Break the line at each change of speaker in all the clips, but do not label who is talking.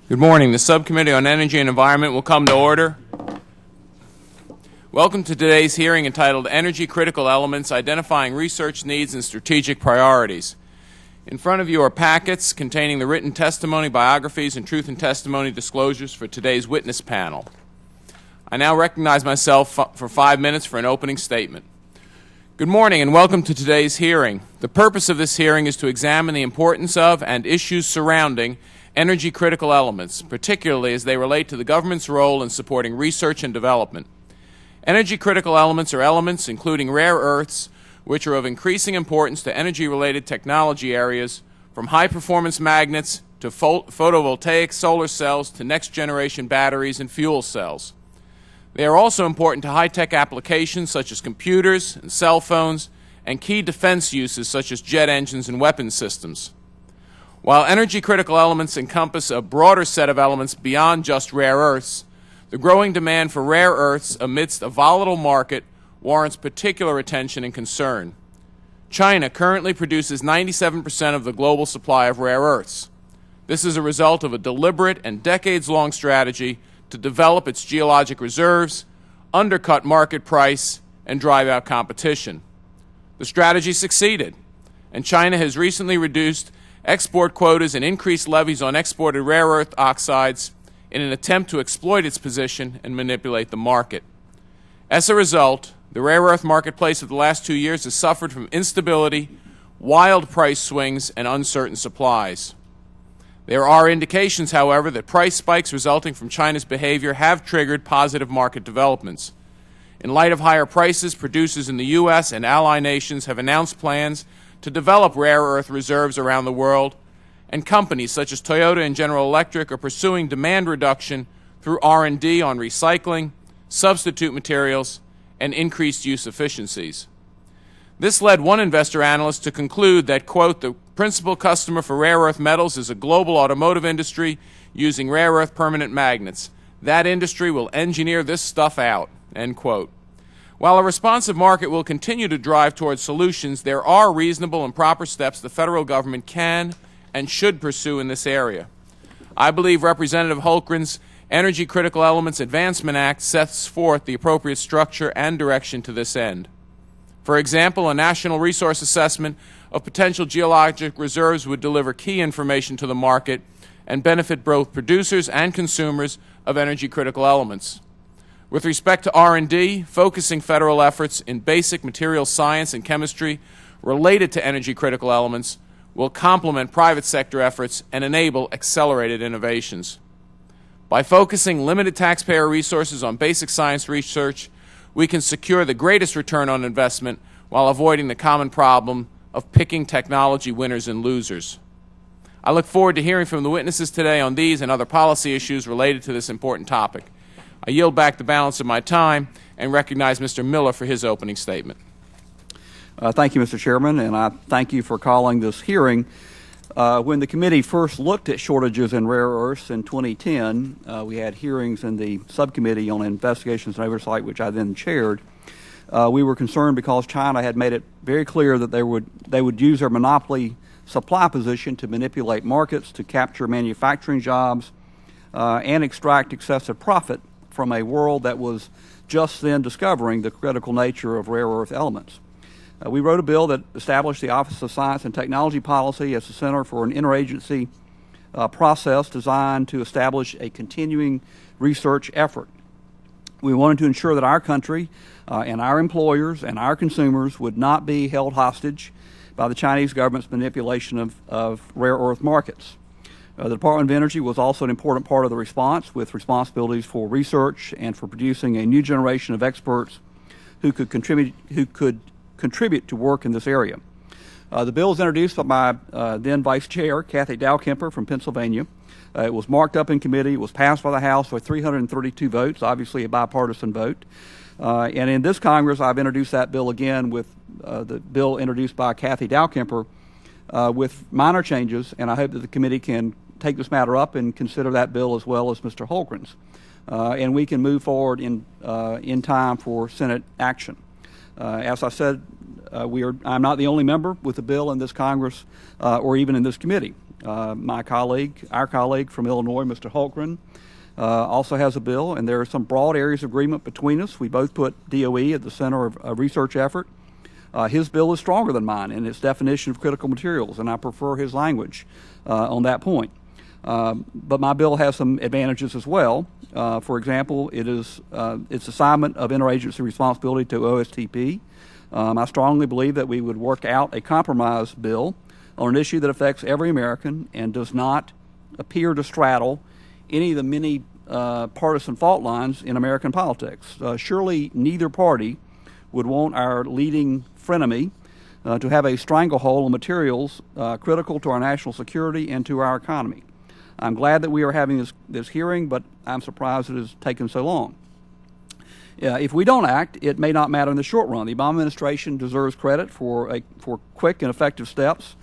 Good morning. The Subcommittee on Energy and Environment will come to order. Welcome to today's hearing entitled Energy Critical Elements, Identifying Research Needs and Strategic Priorities. In front of you are packets containing the written testimony, biographies, and truth and testimony disclosures for today's witness panel. I now recognize myself for 5 minutes for an opening statement. Good morning and welcome to today's hearing. The purpose of this hearing is to examine the importance of and issues surrounding energy critical elements, particularly as they relate to the government's role in supporting research and development. Energy critical elements are elements including rare earths, which are of increasing importance to energy-related technology areas, from high-performance magnets to photovoltaic solar cells to next-generation batteries and fuel cells. They are also important to high-tech applications such as computers and cell phones and key defense uses such as jet engines and weapons systems. While energy critical elements encompass a broader set of elements beyond just rare earths, the growing demand for rare earths amidst a volatile market warrants particular attention and concern. China currently produces 97% of the global supply of rare earths. This is a result of a deliberate and decades-long strategy to develop its geologic reserves, undercut market price, and drive out competition. The strategy succeeded, and China has recently reduced export quotas and increased levies on exported rare earth oxides in an attempt to exploit its position and manipulate the market. As a result, the rare earth marketplace of the last 2 years has suffered from instability, wild price swings, and uncertain supplies. There are indications, however, that price spikes resulting from China's behavior have triggered positive market developments. In light of higher prices, producers in the U.S. and ally nations have announced plans to develop rare earth reserves around the world, and companies such as Toyota and General Electric are pursuing demand reduction through R&D on recycling, substitute materials, and increased use efficiencies. This led one investor analyst to conclude that, quote, the principal customer for rare earth metals is a global automotive industry using rare earth permanent magnets. That industry will engineer this stuff out, end quote. While a responsive market will continue to drive towards solutions, there are reasonable and proper steps the federal government can and should pursue in this area. I believe Representative Holmgren's Energy Critical Elements Advancement Act sets forth the appropriate structure and direction to this end. For example, a national resource assessment of potential geologic reserves would deliver key information to the market and benefit both producers and consumers of energy critical elements. With respect to R&D, focusing federal efforts in basic materials science and chemistry related to energy critical elements will complement private sector efforts and enable accelerated innovations. By focusing limited taxpayer resources on basic science research, we can secure the greatest return on investment while avoiding the common problem of picking technology winners and losers. I look forward to hearing from the witnesses today on these and other policy issues related to this important topic. I yield back the balance of my time and recognize Mr. Miller for his opening statement.
Thank you, Mr. Chairman, and I thank you for calling this hearing. When the committee first looked at shortages in rare earths in 2010, we had hearings in the subcommittee on investigations and oversight, which I then chaired. We were concerned because China had made it very clear that they would use their monopoly supply position to manipulate markets, to capture manufacturing jobs, and extract excessive profit from a world that was just then discovering the critical nature of rare earth elements. We wrote a bill that established the Office of Science and Technology Policy as the center for an interagency process designed to establish a continuing research effort. We wanted to ensure that our country and our employers and our consumers would not be held hostage by the Chinese government's manipulation of rare earth markets. The Department of Energy was also an important part of the response, with responsibilities for research and for producing a new generation of experts who could contribute to work in this area. The bill was introduced by my then Vice Chair, Kathy Dowkemper from Pennsylvania. It was marked up in committee. It was passed by the House with 332 votes, obviously a bipartisan vote. And in this Congress, I've introduced that bill again with the bill introduced by Kathy Dowkemper with minor changes, and I hope that the committee can take this matter up and consider that bill as well as Mr. Holmgren's. And we can move forward in time for Senate action. As I said, I'm not the only member with a bill in this Congress or even in this committee. our colleague from Illinois, Mr. Holmgren, also has a bill, and there are some broad areas of agreement between us. We both put DOE at the center of a research effort. His bill is stronger than mine in its definition of critical materials, and I prefer his language on that point. But my bill has some advantages as well. For example, its assignment of interagency responsibility to OSTP. I strongly believe that we would work out a compromise bill on an issue that affects every American and does not appear to straddle any of the many partisan fault lines in American politics. Surely neither party would want our leading frenemy to have a stranglehold on materials critical to our national security and to our economy. I'm glad that we are having this hearing, but I'm surprised it has taken so long. If we don't act, it may not matter in the short run. The Obama administration deserves credit for quick and effective steps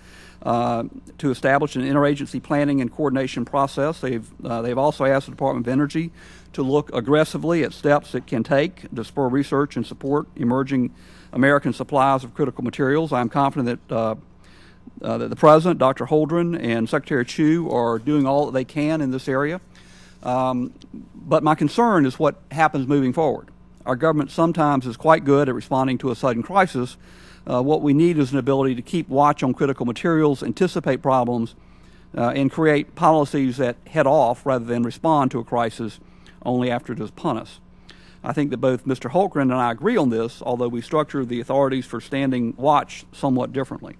to establish an interagency planning and coordination process. They've also asked the Department of Energy to look aggressively at steps it can take to spur research and support emerging American supplies of critical materials. I'm confident that the President, Dr. Holdren, and Secretary Chu are doing all that they can in this area. But my concern is what happens moving forward. Our government sometimes is quite good at responding to a sudden crisis. What we need is an ability to keep watch on critical materials, anticipate problems, and create policies that head off rather than respond to a crisis only after it is upon us. I think that both Mr. Holmgren and I agree on this, although we structure the authorities for standing watch somewhat differently.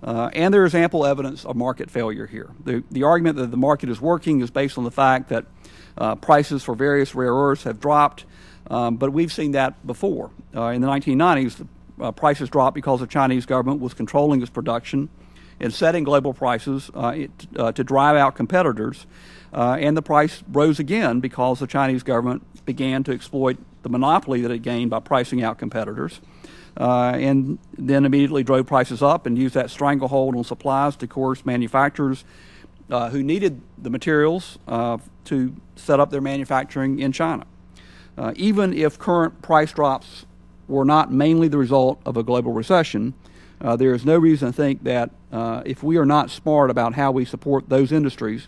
And there is ample evidence of market failure here. The argument that the market is working is based on the fact that prices for various rare earths have dropped, but we've seen that before. In the 1990s, prices dropped because the Chinese government was controlling its production and setting global prices to drive out competitors, and the price rose again because the Chinese government began to exploit the monopoly that it gained by pricing out competitors, and then immediately drove prices up and used that stranglehold on supplies to coerce manufacturers who needed the materials to set up their manufacturing in China. Even if current price drops were not mainly the result of a global recession, there is no reason to think that if we are not smart about how we support those industries,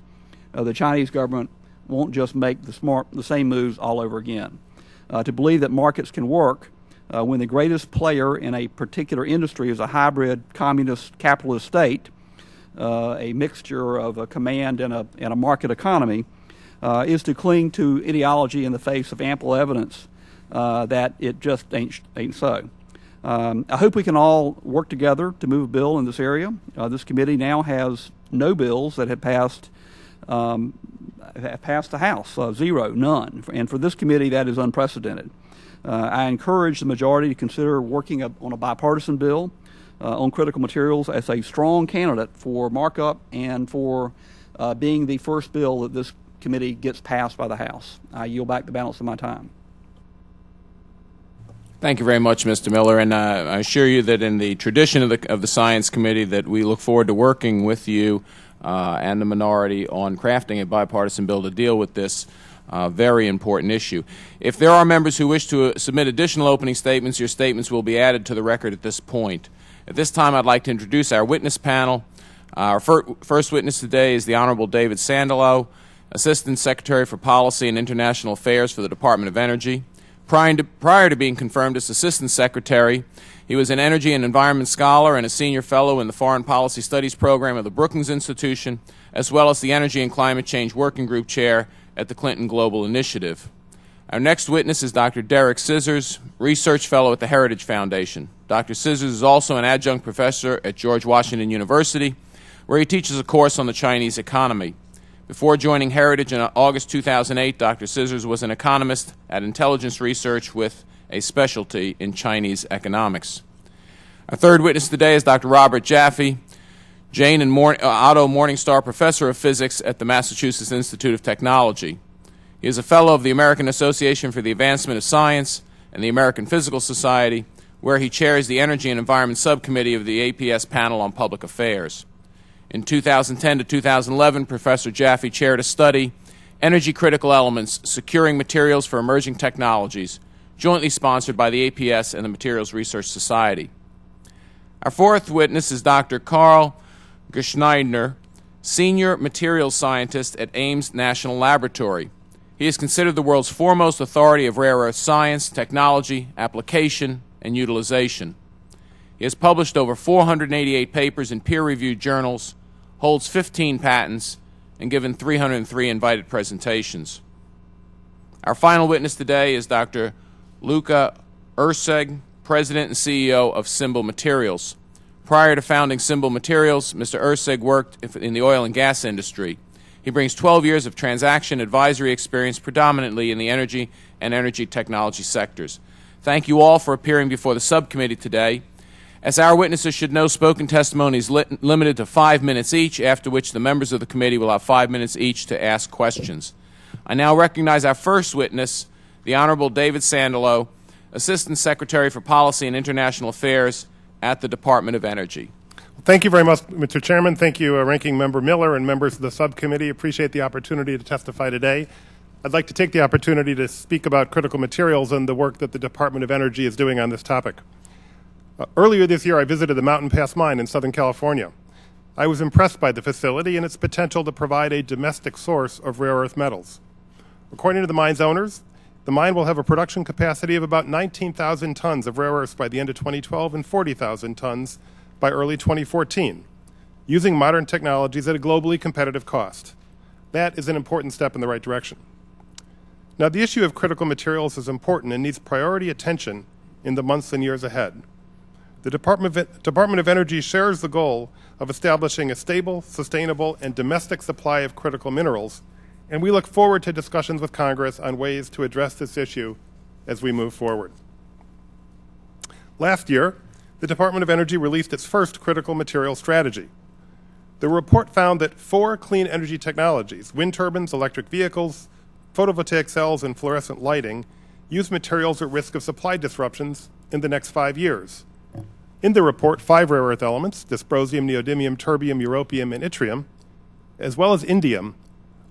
the Chinese government won't just make the same moves all over again. To believe that markets can work when the greatest player in a particular industry is a hybrid communist capitalist state, a mixture of a command and a market economy, is to cling to ideology in the face of ample evidence that it just ain't so. I hope we can all work together to move a bill in this area. This committee now has no bills that have passed the House, zero, none. And for this committee, that is unprecedented. I encourage the majority to consider working on a bipartisan bill on critical materials as a strong candidate for markup and for being the first bill that this committee gets passed by the House. I yield back the balance of my time.
Thank you very much, Mr. Miller, and I assure you that in the tradition of the Science Committee that we look forward to working with you and the minority on crafting a bipartisan bill to deal with this very important issue. If there are members who wish to submit additional opening statements, your statements will be added to the record at this point. At this time, I'd like to introduce our witness panel. Our first witness today is the Honorable David Sandalow, Assistant Secretary for Policy and International Affairs for the Department of Energy. Prior to being confirmed as Assistant Secretary, he was an Energy and Environment Scholar and a Senior Fellow in the Foreign Policy Studies Program of the Brookings Institution, as well as the Energy and Climate Change Working Group Chair at the Clinton Global Initiative. Our next witness is Dr. Derek Scissors, Research Fellow at the Heritage Foundation. Dr. Scissors is also an adjunct professor at George Washington University, where he teaches a course on the Chinese economy. Before joining Heritage in August 2008, Dr. Scissors was an economist at Intelligence Research with a specialty in Chinese economics. Our third witness today is Dr. Robert Jaffe, Jane and Otto Morningstar Professor of Physics at the Massachusetts Institute of Technology. He is a Fellow of the American Association for the Advancement of Science and the American Physical Society, where he chairs the Energy and Environment Subcommittee of the APS Panel on Public Affairs. In 2010 to 2011, Professor Jaffe chaired a study, Energy Critical Elements, Securing Materials for Emerging Technologies, jointly sponsored by the APS and the Materials Research Society. Our fourth witness is Dr. Karl Gschneidner, Senior Materials Scientist at Ames National Laboratory. He is considered the world's foremost authority of rare earth science, technology, application, and utilization. He has published over 488 papers in peer-reviewed journals, holds 15 patents, and given 303 invited presentations. Our final witness today is Dr. Luka Erceg, President and CEO of Simbol Materials. Prior to founding Simbol Materials, Mr. Erceg worked in the oil and gas industry. He brings 12 years of transaction advisory experience predominantly in the energy and energy technology sectors. Thank you all for appearing before the subcommittee today. As our witnesses should know, spoken testimony is limited to 5 minutes each, after which the members of the committee will have 5 minutes each to ask questions. I now recognize our first witness, the Honorable David Sandalow, Assistant Secretary for Policy and International Affairs at the Department of Energy.
Thank you very much, Mr. Chairman. Thank you, Ranking Member Miller and members of the subcommittee. Appreciate the opportunity to testify today. I'd like to take the opportunity to speak about critical materials and the work that the Department of Energy is doing on this topic. Earlier this year, I visited the Mountain Pass Mine in Southern California. I was impressed by the facility and its potential to provide a domestic source of rare earth metals. According to the mine's owners, the mine will have a production capacity of about 19,000 tons of rare earths by the end of 2012 and 40,000 tons by early 2014, using modern technologies at a globally competitive cost. That is an important step in the right direction. Now, the issue of critical materials is important and needs priority attention in the months and years ahead. The Department of Energy shares the goal of establishing a stable, sustainable, and domestic supply of critical minerals, and we look forward to discussions with Congress on ways to address this issue as we move forward. Last year, the Department of Energy released its first critical material strategy. The report found that 4 clean energy technologies, wind turbines, electric vehicles, photovoltaic cells, and fluorescent lighting, use materials at risk of supply disruptions in the next 5 years. In the report, 5 rare earth elements, dysprosium, neodymium, terbium, europium, and yttrium, as well as indium,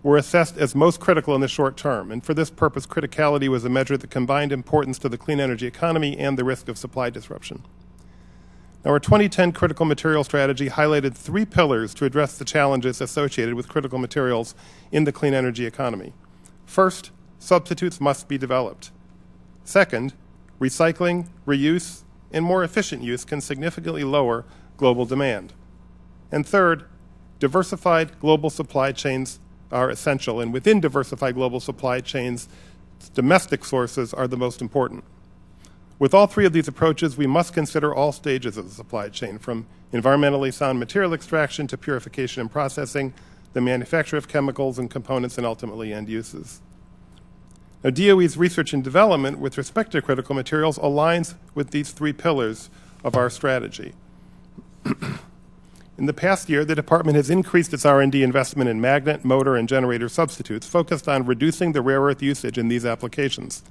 were assessed as most critical in the short term, and for this purpose, criticality was a measure that combined importance to the clean energy economy and the risk of supply disruption. Now, our 2010 critical material strategy highlighted 3 pillars to address the challenges associated with critical materials in the clean energy economy. First, substitutes must be developed. Second, recycling, reuse, and more efficient use can significantly lower global demand. And third, diversified global supply chains are essential, and within diversified global supply chains, domestic sources are the most important. With all 3 of these approaches, we must consider all stages of the supply chain, from environmentally sound material extraction to purification and processing, the manufacture of chemicals and components, and ultimately end uses. Now, DOE's research and development with respect to critical materials aligns with these 3 pillars of our strategy. In the past year, the department has increased its R&D investment in magnet, motor, and generator substitutes, focused on reducing the rare earth usage in these applications.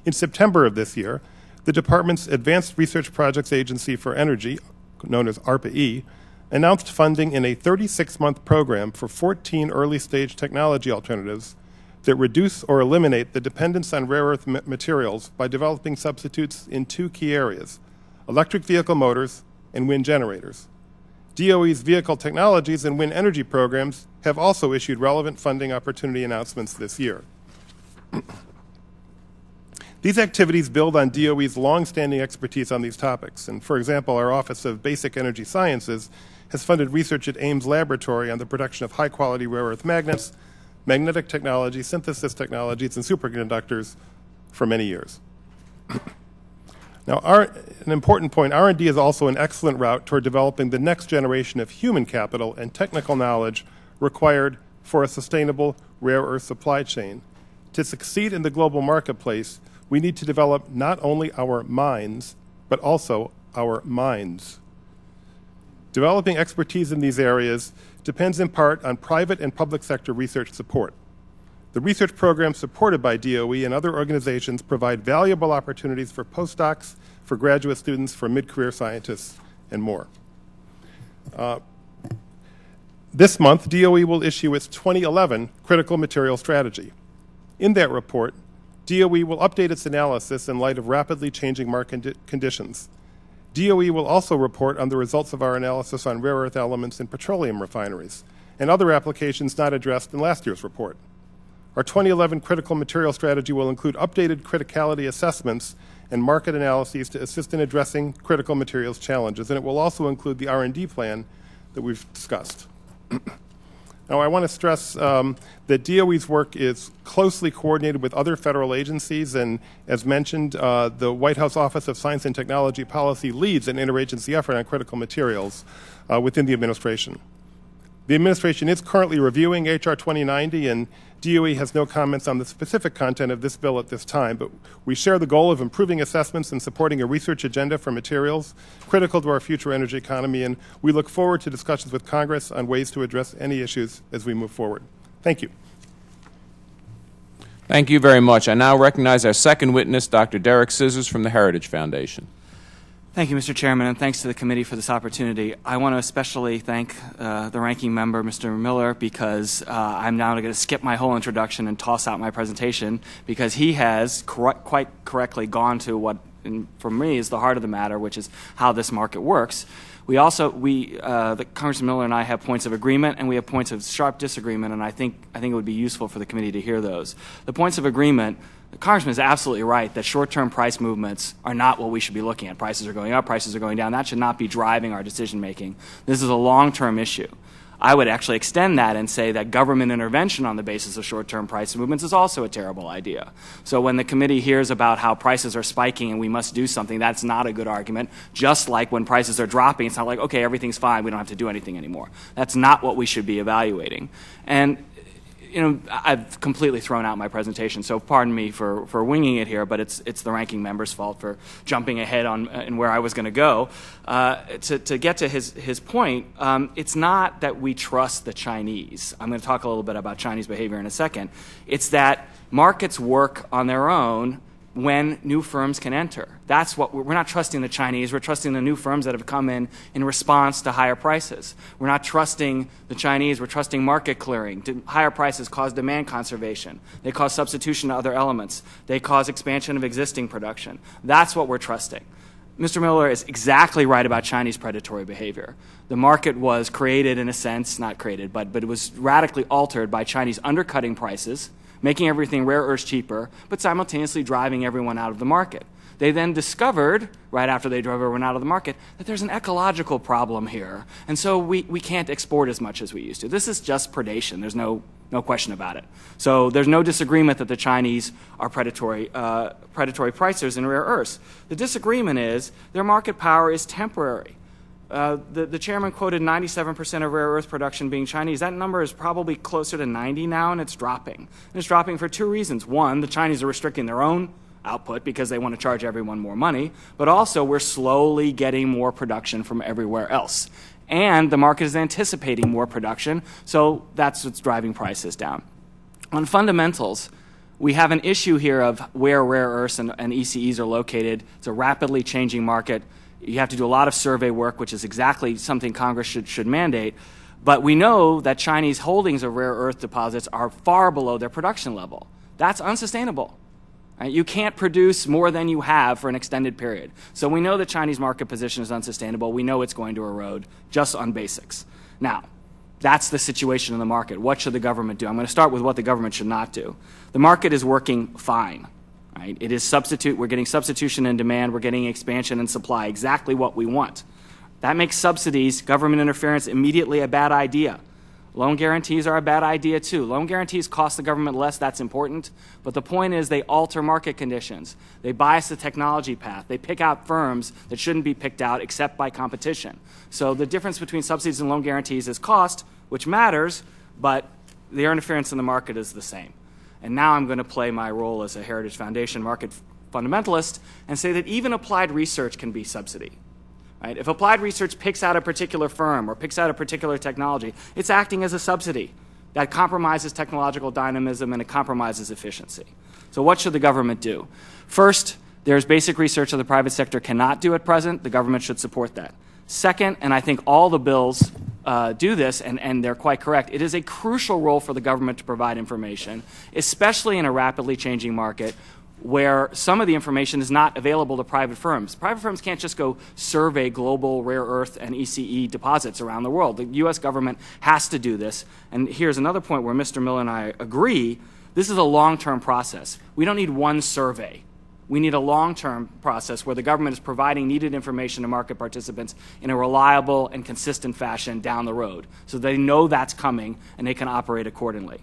In September of this year, the department's Advanced Research Projects Agency for Energy, known as ARPA-E, announced funding in a 36-month program for 14 early-stage technology alternatives that reduce or eliminate the dependence on rare earth materials by developing substitutes in 2 key areas: electric vehicle motors and wind generators. DOE's vehicle technologies and wind energy programs have also issued relevant funding opportunity announcements this year. These activities build on DOE's long-standing expertise on these topics, and for example, our Office of Basic Energy Sciences has funded research at Ames Laboratory on the production of high-quality rare earth magnets, magnetic technology, synthesis technologies, and superconductors for many years. Now, an important point, R&D is also an excellent route toward developing the next generation of human capital and technical knowledge required for a sustainable rare earth supply chain. To succeed in the global marketplace, we need to develop not only our minds, but also our minds. Developing expertise in these areas depends in part on private and public sector research support. The research programs supported by DOE and other organizations provide valuable opportunities for postdocs, for graduate students, for mid-career scientists, and more. This month, DOE will issue its 2011 Critical Material Strategy. In that report, DOE will update its analysis in light of rapidly changing market conditions. DOE will also report on the results of our analysis on rare earth elements in petroleum refineries and other applications not addressed in last year's report. Our 2011 critical material strategy will include updated criticality assessments and market analyses to assist in addressing critical materials challenges, and it will also include the R&D plan that we've discussed. Now, I want to stress that DOE's work is closely coordinated with other federal agencies, and as mentioned, the White House Office of Science and Technology Policy leads an interagency effort on critical materials within the administration. The administration is currently reviewing H.R. 2090, and DOE has no comments on the specific content of this bill at this time, but we share the goal of improving assessments and supporting a research agenda for materials critical to our future energy economy, and we look forward to discussions with Congress on ways to address any issues as we move forward. Thank you.
Thank you very much. I now recognize our second witness, Dr. Derek Scissors from the Heritage Foundation.
Thank you, Mr. Chairman, and thanks to the committee for this opportunity. I want to especially thank the ranking member, Mr. Miller, because I'm now going to skip my whole introduction and toss out my presentation, because he has quite correctly gone to what, for me, is the heart of the matter, which is how this market works. The Congressman Miller and I have points of agreement, and we have points of sharp disagreement, and I think it would be useful for the committee to hear those. The points of agreement, the Congressman is absolutely right that short-term price movements are not what we should be looking at. Prices are going up, prices are going down. That should not be driving our decision-making. This is a long-term issue. I would actually extend that and say that government intervention on the basis of short-term price movements is also a terrible idea. So when the committee hears about how prices are spiking and we must do something, that's not a good argument. Just like when prices are dropping, it's not like, okay, everything's fine, we don't have to do anything anymore. That's not what we should be evaluating. And I've completely thrown out my presentation, so pardon me for winging it here, but it's the ranking member's fault for jumping ahead in where I was going to go. To get to his point, it's not that we trust the Chinese. I'm going to talk a little bit about Chinese behavior in a second. It's that markets work on their own when new firms can enter. That's what we're not trusting the Chinese. We're trusting the new firms that have come in response to higher prices. We're not trusting the Chinese. We're trusting market clearing. Higher prices cause demand conservation. They cause substitution to other elements. They cause expansion of existing production. That's what we're trusting. Mr. Miller is exactly right about Chinese predatory behavior. The market was created, in a sense, not created, but it was radically altered by Chinese undercutting prices, making everything rare earths cheaper, but simultaneously driving everyone out of the market. They then discovered, right after they drove everyone out of the market, that there's an ecological problem here, and so we can't export as much as we used to. This is just predation. There's no question about it. So there's no disagreement that the Chinese are predatory pricers in rare earths. The disagreement is their market power is temporary. The chairman quoted 97% of rare earth production being Chinese. That number is probably closer to 90 now, and it's dropping. And it's dropping for two reasons. One, the Chinese are restricting their own output because they want to charge everyone more money, but also we're slowly getting more production from everywhere else. And the market is anticipating more production, so that's what's driving prices down. On fundamentals, we have an issue here of where rare earths and ECEs are located. It's a rapidly changing market. You have to do a lot of survey work, which is exactly something Congress should mandate. But we know that Chinese holdings of rare earth deposits are far below their production level. That's unsustainable. Right? You can't produce more than you have for an extended period. So we know the Chinese market position is unsustainable. We know it's going to erode just on basics. Now, that's the situation in the market. What should the government do? I'm going to start with what the government should not do. The market is working fine. Right? It is we're getting substitution in demand. We're getting expansion in supply, exactly what we want. That makes subsidies, government interference, immediately a bad idea. Loan guarantees are a bad idea too. Loan guarantees cost the government less, that's important. But the point is they alter market conditions. They bias the technology path. They pick out firms that shouldn't be picked out except by competition. So the difference between subsidies and loan guarantees is cost, which matters, but the interference in the market is the same. And now I'm going to play my role as a Heritage Foundation market fundamentalist and say that even applied research can be subsidy. Right? If applied research picks out a particular firm or picks out a particular technology, it's acting as a subsidy that compromises technological dynamism and it compromises efficiency. So what should the government do? First, there's basic research that the private sector cannot do at present. The government should support that. Second, and I think all the bills do this, and they're quite correct, it is a crucial role for the government to provide information, especially in a rapidly changing market where some of the information is not available to private firms. Private firms can't just go survey global rare earth and ECE deposits around the world. The U.S. government has to do this. And here's another point where Mr. Miller and I agree. This is a long-term process. We don't need one survey. We need a long-term process where the government is providing needed information to market participants in a reliable and consistent fashion down the road, so they know that's coming and they can operate accordingly.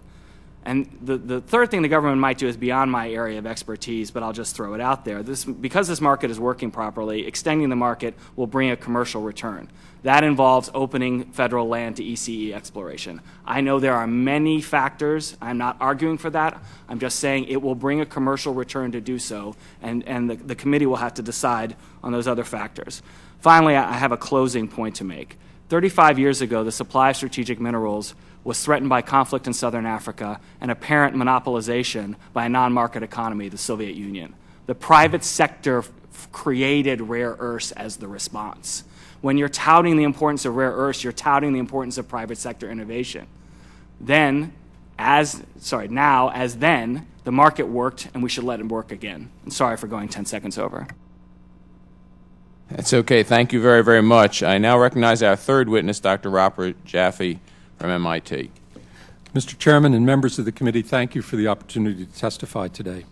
And the third thing the government might do is beyond my area of expertise, but I'll just throw it out there. Because this market is working properly, extending the market will bring a commercial return. That involves opening federal land to ECE exploration. I know there are many factors. I'm not arguing for that. I'm just saying it will bring a commercial return to do so, and the committee will have to decide on those other factors. Finally, I have a closing point to make. 35 years ago, the supply of strategic minerals was threatened by conflict in southern Africa and apparent monopolization by a non-market economy, the Soviet Union. The private sector created rare earths as the response. When you're touting the importance of rare earths, you're touting the importance of private sector innovation. Now as then, the market worked, and we should let it work again. I'm sorry for going 10 seconds over.
That's okay. Thank you very, very much. I now recognize our third witness, Dr. Robert Jaffe from MIT.
Mr. Chairman and members of the committee, thank you for the opportunity to testify today.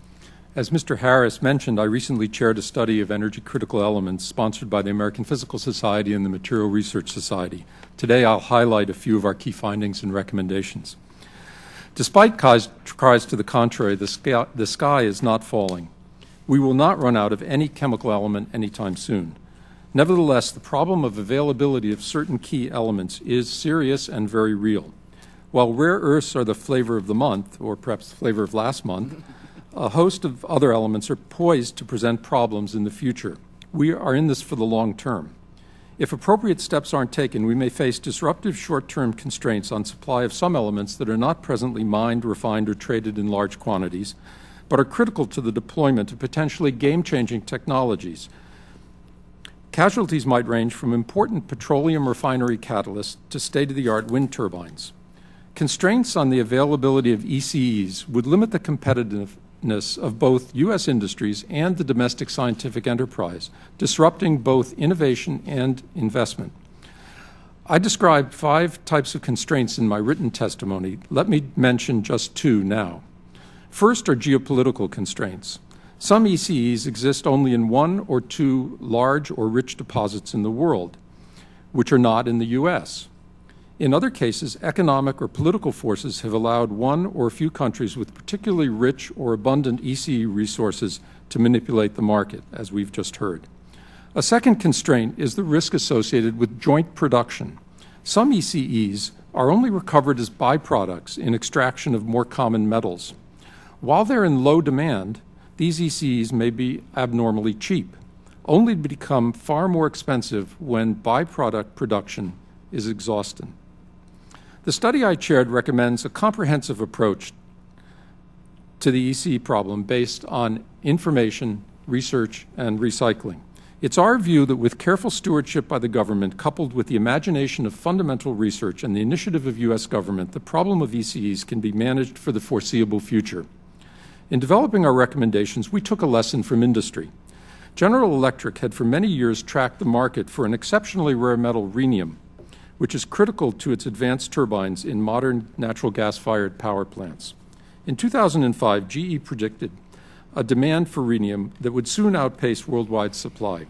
As Mr. Harris mentioned, I recently chaired a study of energy critical elements sponsored by the American Physical Society and the Material Research Society. Today I'll highlight a few of our key findings and recommendations. Despite cries to the contrary, the sky is not falling. We will not run out of any chemical element anytime soon. Nevertheless, the problem of availability of certain key elements is serious and very real. While rare earths are the flavor of the month, or perhaps the flavor of last month, a host of other elements are poised to present problems in the future. We are in this for the long term. If appropriate steps aren't taken, we may face disruptive short-term constraints on supply of some elements that are not presently mined, refined, or traded in large quantities, but are critical to the deployment of potentially game-changing technologies. Casualties might range from important petroleum refinery catalysts to state-of-the-art wind turbines. Constraints on the availability of ECEs would limit the competitiveness of both U.S. industries and the domestic scientific enterprise, disrupting both innovation and investment. I described 5 types of constraints in my written testimony. Let me mention just 2 now. First are geopolitical constraints. Some ECEs exist only in 1 or 2 large or rich deposits in the world, which are not in the U.S. In other cases, economic or political forces have allowed one or a few countries with particularly rich or abundant ECE resources to manipulate the market, as we've just heard. A second constraint is the risk associated with joint production. Some ECEs are only recovered as byproducts in extraction of more common metals. While they're in low demand, these ECEs may be abnormally cheap, only to become far more expensive when byproduct production is exhausted. The study I chaired recommends a comprehensive approach to the ECE problem based on information, research, and recycling. It's our view that with careful stewardship by the government, coupled with the imagination of fundamental research and the initiative of U.S. government, the problem of ECEs can be managed for the foreseeable future. In developing our recommendations, we took a lesson from industry. General Electric had for many years tracked the market for an exceptionally rare metal, rhenium, which is critical to its advanced turbines in modern natural gas-fired power plants. In 2005, GE predicted a demand for rhenium that would soon outpace worldwide supply.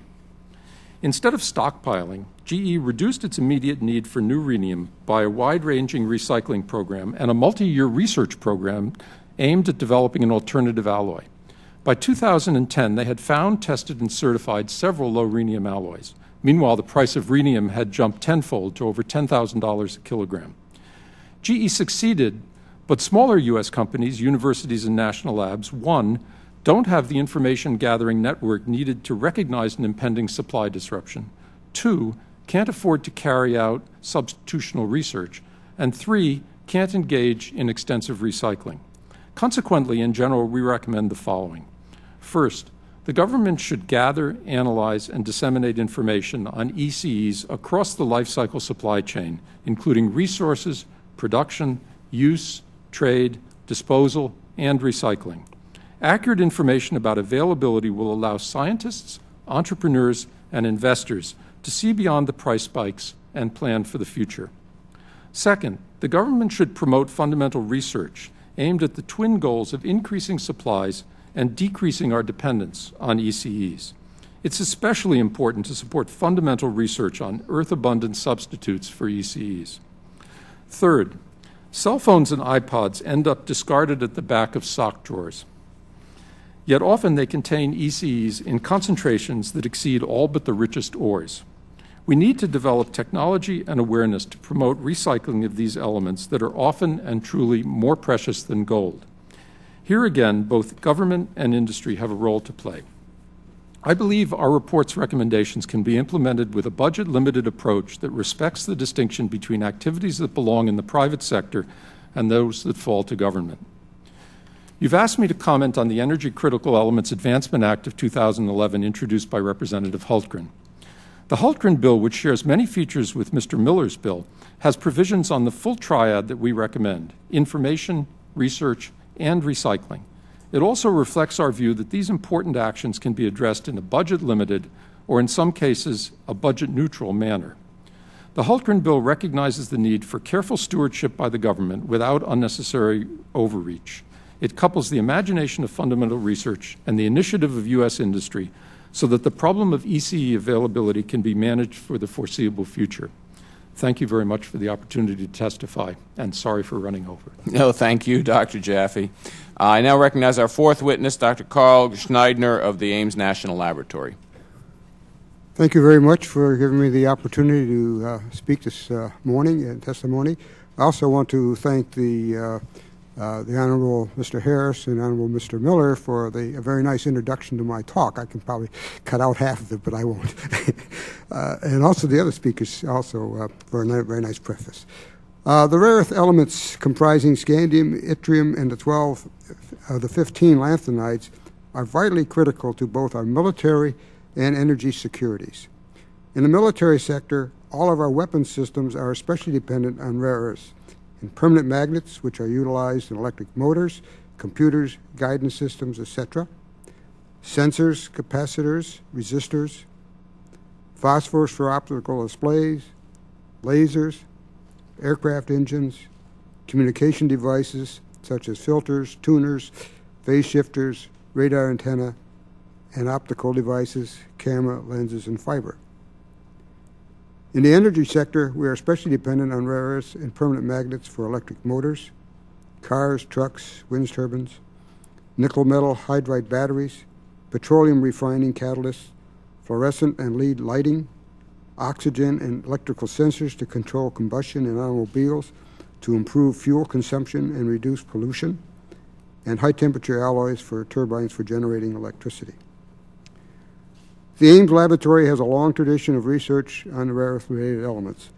Instead of stockpiling, GE reduced its immediate need for new rhenium by a wide-ranging recycling program and a multi-year research program aimed at developing an alternative alloy. By 2010, they had found, tested, and certified several low rhenium alloys. Meanwhile, the price of rhenium had jumped tenfold to over $10,000 a kilogram. GE succeeded, but smaller U.S. companies, universities, and national labs, 1, don't have the information gathering network needed to recognize an impending supply disruption, 2, can't afford to carry out substitutional research, and 3, can't engage in extensive recycling. Consequently, in general, we recommend the following. First, the government should gather, analyze, and disseminate information on ECEs across the life cycle supply chain, including resources, production, use, trade, disposal, and recycling. Accurate information about availability will allow scientists, entrepreneurs, and investors to see beyond the price spikes and plan for the future. Second, the government should promote fundamental research aimed at the twin goals of increasing supplies and decreasing our dependence on ECEs. It's especially important to support fundamental research on Earth-abundant substitutes for ECEs. Third, cell phones and iPods end up discarded at the back of sock drawers. Yet often they contain ECEs in concentrations that exceed all but the richest ores. We need to develop technology and awareness to promote recycling of these elements that are often and truly more precious than gold. Here again, both government and industry have a role to play. I believe our report's recommendations can be implemented with a budget-limited approach that respects the distinction between activities that belong in the private sector and those that fall to government. You've asked me to comment on the Energy Critical Elements Advancement Act of 2011 introduced by Representative Hultgren. The Hultgren bill, which shares many features with Mr. Miller's bill, has provisions on the full triad that we recommend: information, research, and recycling. It also reflects our view that these important actions can be addressed in a budget-limited, or in some cases, a budget-neutral manner. The Hultgren bill recognizes the need for careful stewardship by the government without unnecessary overreach. It couples the imagination of fundamental research and the initiative of U.S. industry so that the problem of ECE availability can be managed for the foreseeable future. Thank you very much for the opportunity to testify, and sorry for running over.
No, thank you, Dr. Jaffe. I now recognize our fourth witness, Dr. Karl Gschneidner of the Ames National Laboratory.
Thank you very much for giving me the opportunity to speak this morning in testimony. I also want to thank the Honorable Mr. Harris and Honorable Mr. Miller for a very nice introduction to my talk. I can probably cut out half of it, but I won't. And also the other speakers also for a very nice preface. The rare earth elements comprising scandium, yttrium, and the 15 lanthanides are vitally critical to both our military and energy securities. In the military sector, all of our weapons systems are especially dependent on rare earths. In permanent magnets, which are utilized in electric motors, computers, guidance systems, etc., sensors, capacitors, resistors, phosphors for optical displays, lasers, aircraft engines, communication devices such as filters, tuners, phase shifters, radar antenna, and optical devices, camera, lenses, and fiber. In the energy sector, we are especially dependent on rare earths and permanent magnets for electric motors, cars, trucks, wind turbines, nickel metal hydride batteries, petroleum refining catalysts, fluorescent and LED lighting, oxygen and electrical sensors to control combustion in automobiles to improve fuel consumption and reduce pollution, and high-temperature alloys for turbines for generating electricity. The Ames Laboratory has a long tradition of research on rare earth-related elements.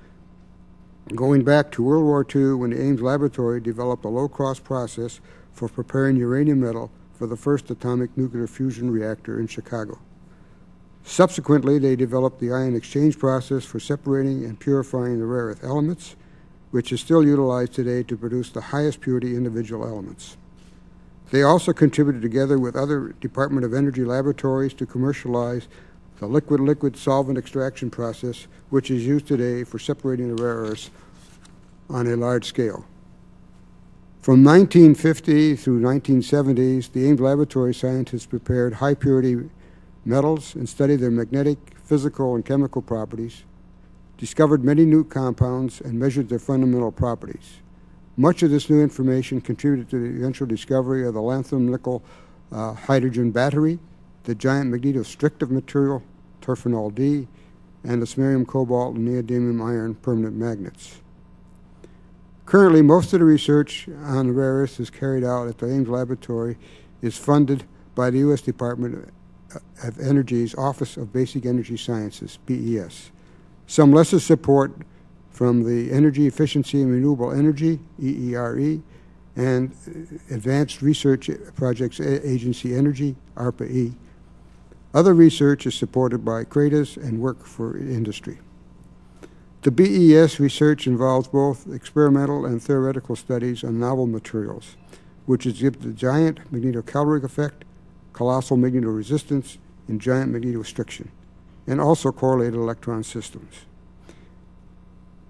Going back to World War II, when the Ames Laboratory developed a low-cost process for preparing uranium metal for the first atomic nuclear fusion reactor in Chicago. Subsequently, they developed the ion exchange process for separating and purifying the rare earth elements, which is still utilized today to produce the highest purity individual elements. They also contributed together with other Department of Energy laboratories to commercialize the liquid-liquid solvent extraction process, which is used today for separating the rare earths on a large scale. From 1950 through 1970s, the Ames Laboratory scientists prepared high-purity metals and studied their magnetic, physical, and chemical properties, discovered many new compounds, and measured their fundamental properties. Much of this new information contributed to the eventual discovery of the lanthanum-nickel hydrogen battery, the giant magnetostrictive material, terphenol D, and the samarium, cobalt, and neodymium iron permanent magnets. Currently, most of the research on the rare earths is carried out at the Ames Laboratory is funded by the U.S. Department of Energy's Office of Basic Energy Sciences, BES. Some lesser support from the Energy Efficiency and Renewable Energy, EERE, and Advanced Research Projects Agency Energy, ARPA-E. Other research is supported by CRADAs and work for industry. The BES research involves both experimental and theoretical studies on novel materials. which exhibit the giant magnetocaloric effect, colossal magnetoresistance, and giant magnetorestriction, and also correlated electron systems.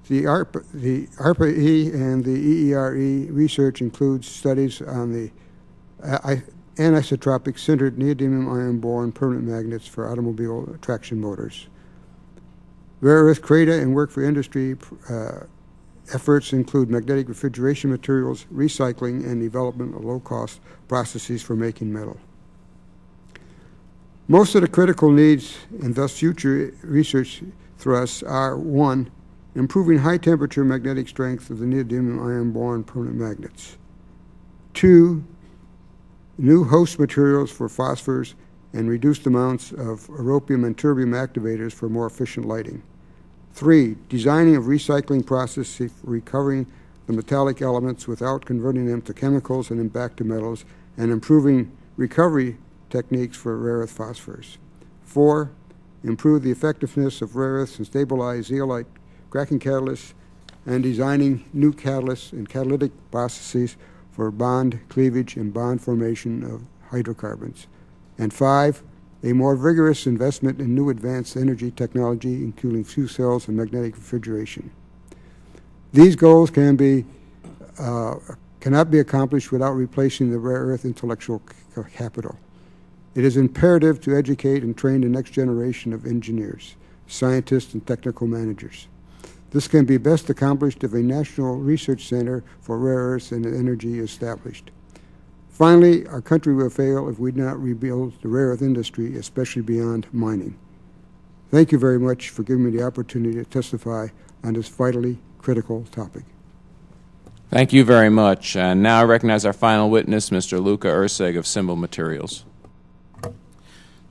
The ARPA-E and the EERE research includes studies on the anisotropic sintered neodymium ion-boron permanent magnets for automobile traction motors. Rare earth CRADA and work for industry efforts include magnetic refrigeration materials, recycling, and development of low-cost processes for making metal. Most of the critical needs and thus future research thrusts are: 1, improving high-temperature magnetic strength of the neodymium ion-boron permanent magnets; 2, new host materials for phosphors and reduced amounts of europium and terbium activators for more efficient lighting; 3, designing of recycling processes for recovering the metallic elements without converting them to chemicals and then back to metals, and improving recovery techniques for rare earth phosphors; 4, improve the effectiveness of rare earths and stabilize zeolite cracking catalysts, and designing new catalysts and catalytic processes for bond cleavage and bond formation of hydrocarbons; and 5, a more vigorous investment in new advanced energy technology, including fuel cells and magnetic refrigeration. These goals cannot be accomplished without replacing the rare earth intellectual capital. It is imperative to educate and train the next generation of engineers, scientists, and technical managers. This can be best accomplished if a national research center for rare earths and energy is established. Finally, our country will fail if we do not rebuild the rare earth industry, especially beyond mining. Thank you very much for giving me the opportunity to testify on this vitally critical topic.
Thank you very much. And now I recognize our final witness, Mr. Luka Erceg of Simbol Materials.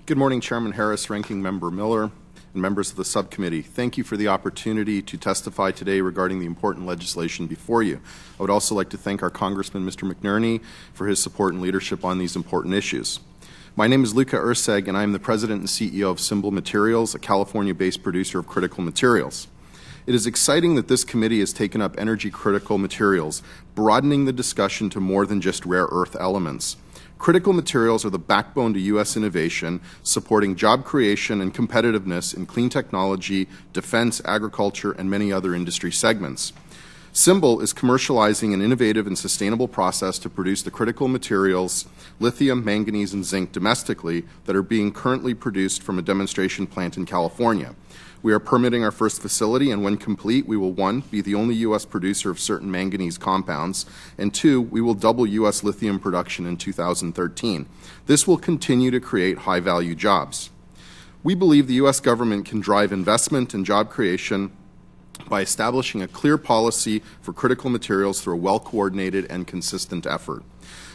Good morning, Chairman Harris, Ranking Member Miller, and members of the subcommittee. Thank you for the opportunity to testify today regarding the important legislation before you. I would also like to thank our Congressman, Mr. McNerney, for his support and leadership on these important issues. My name is Luka Erceg, and I am the President and CEO of Simbol Materials, a California-based producer of critical materials. It is exciting that this committee has taken up energy-critical materials, broadening the discussion to more than just rare earth elements. Critical materials are the backbone to U.S. innovation, supporting job creation and competitiveness in clean technology, defense, agriculture, and many other industry segments. Simbol is commercializing an innovative and sustainable process to produce the critical materials, lithium, manganese, and zinc domestically that are being currently produced from a demonstration plant in California. We are permitting our first facility, and when complete, we will, 1, be the only U.S. producer of certain manganese compounds, and 2, we will double U.S. lithium production in 2013. This will continue to create high-value jobs. We believe the U.S. government can drive investment and job creation by establishing a clear policy for critical materials through a well-coordinated and consistent effort.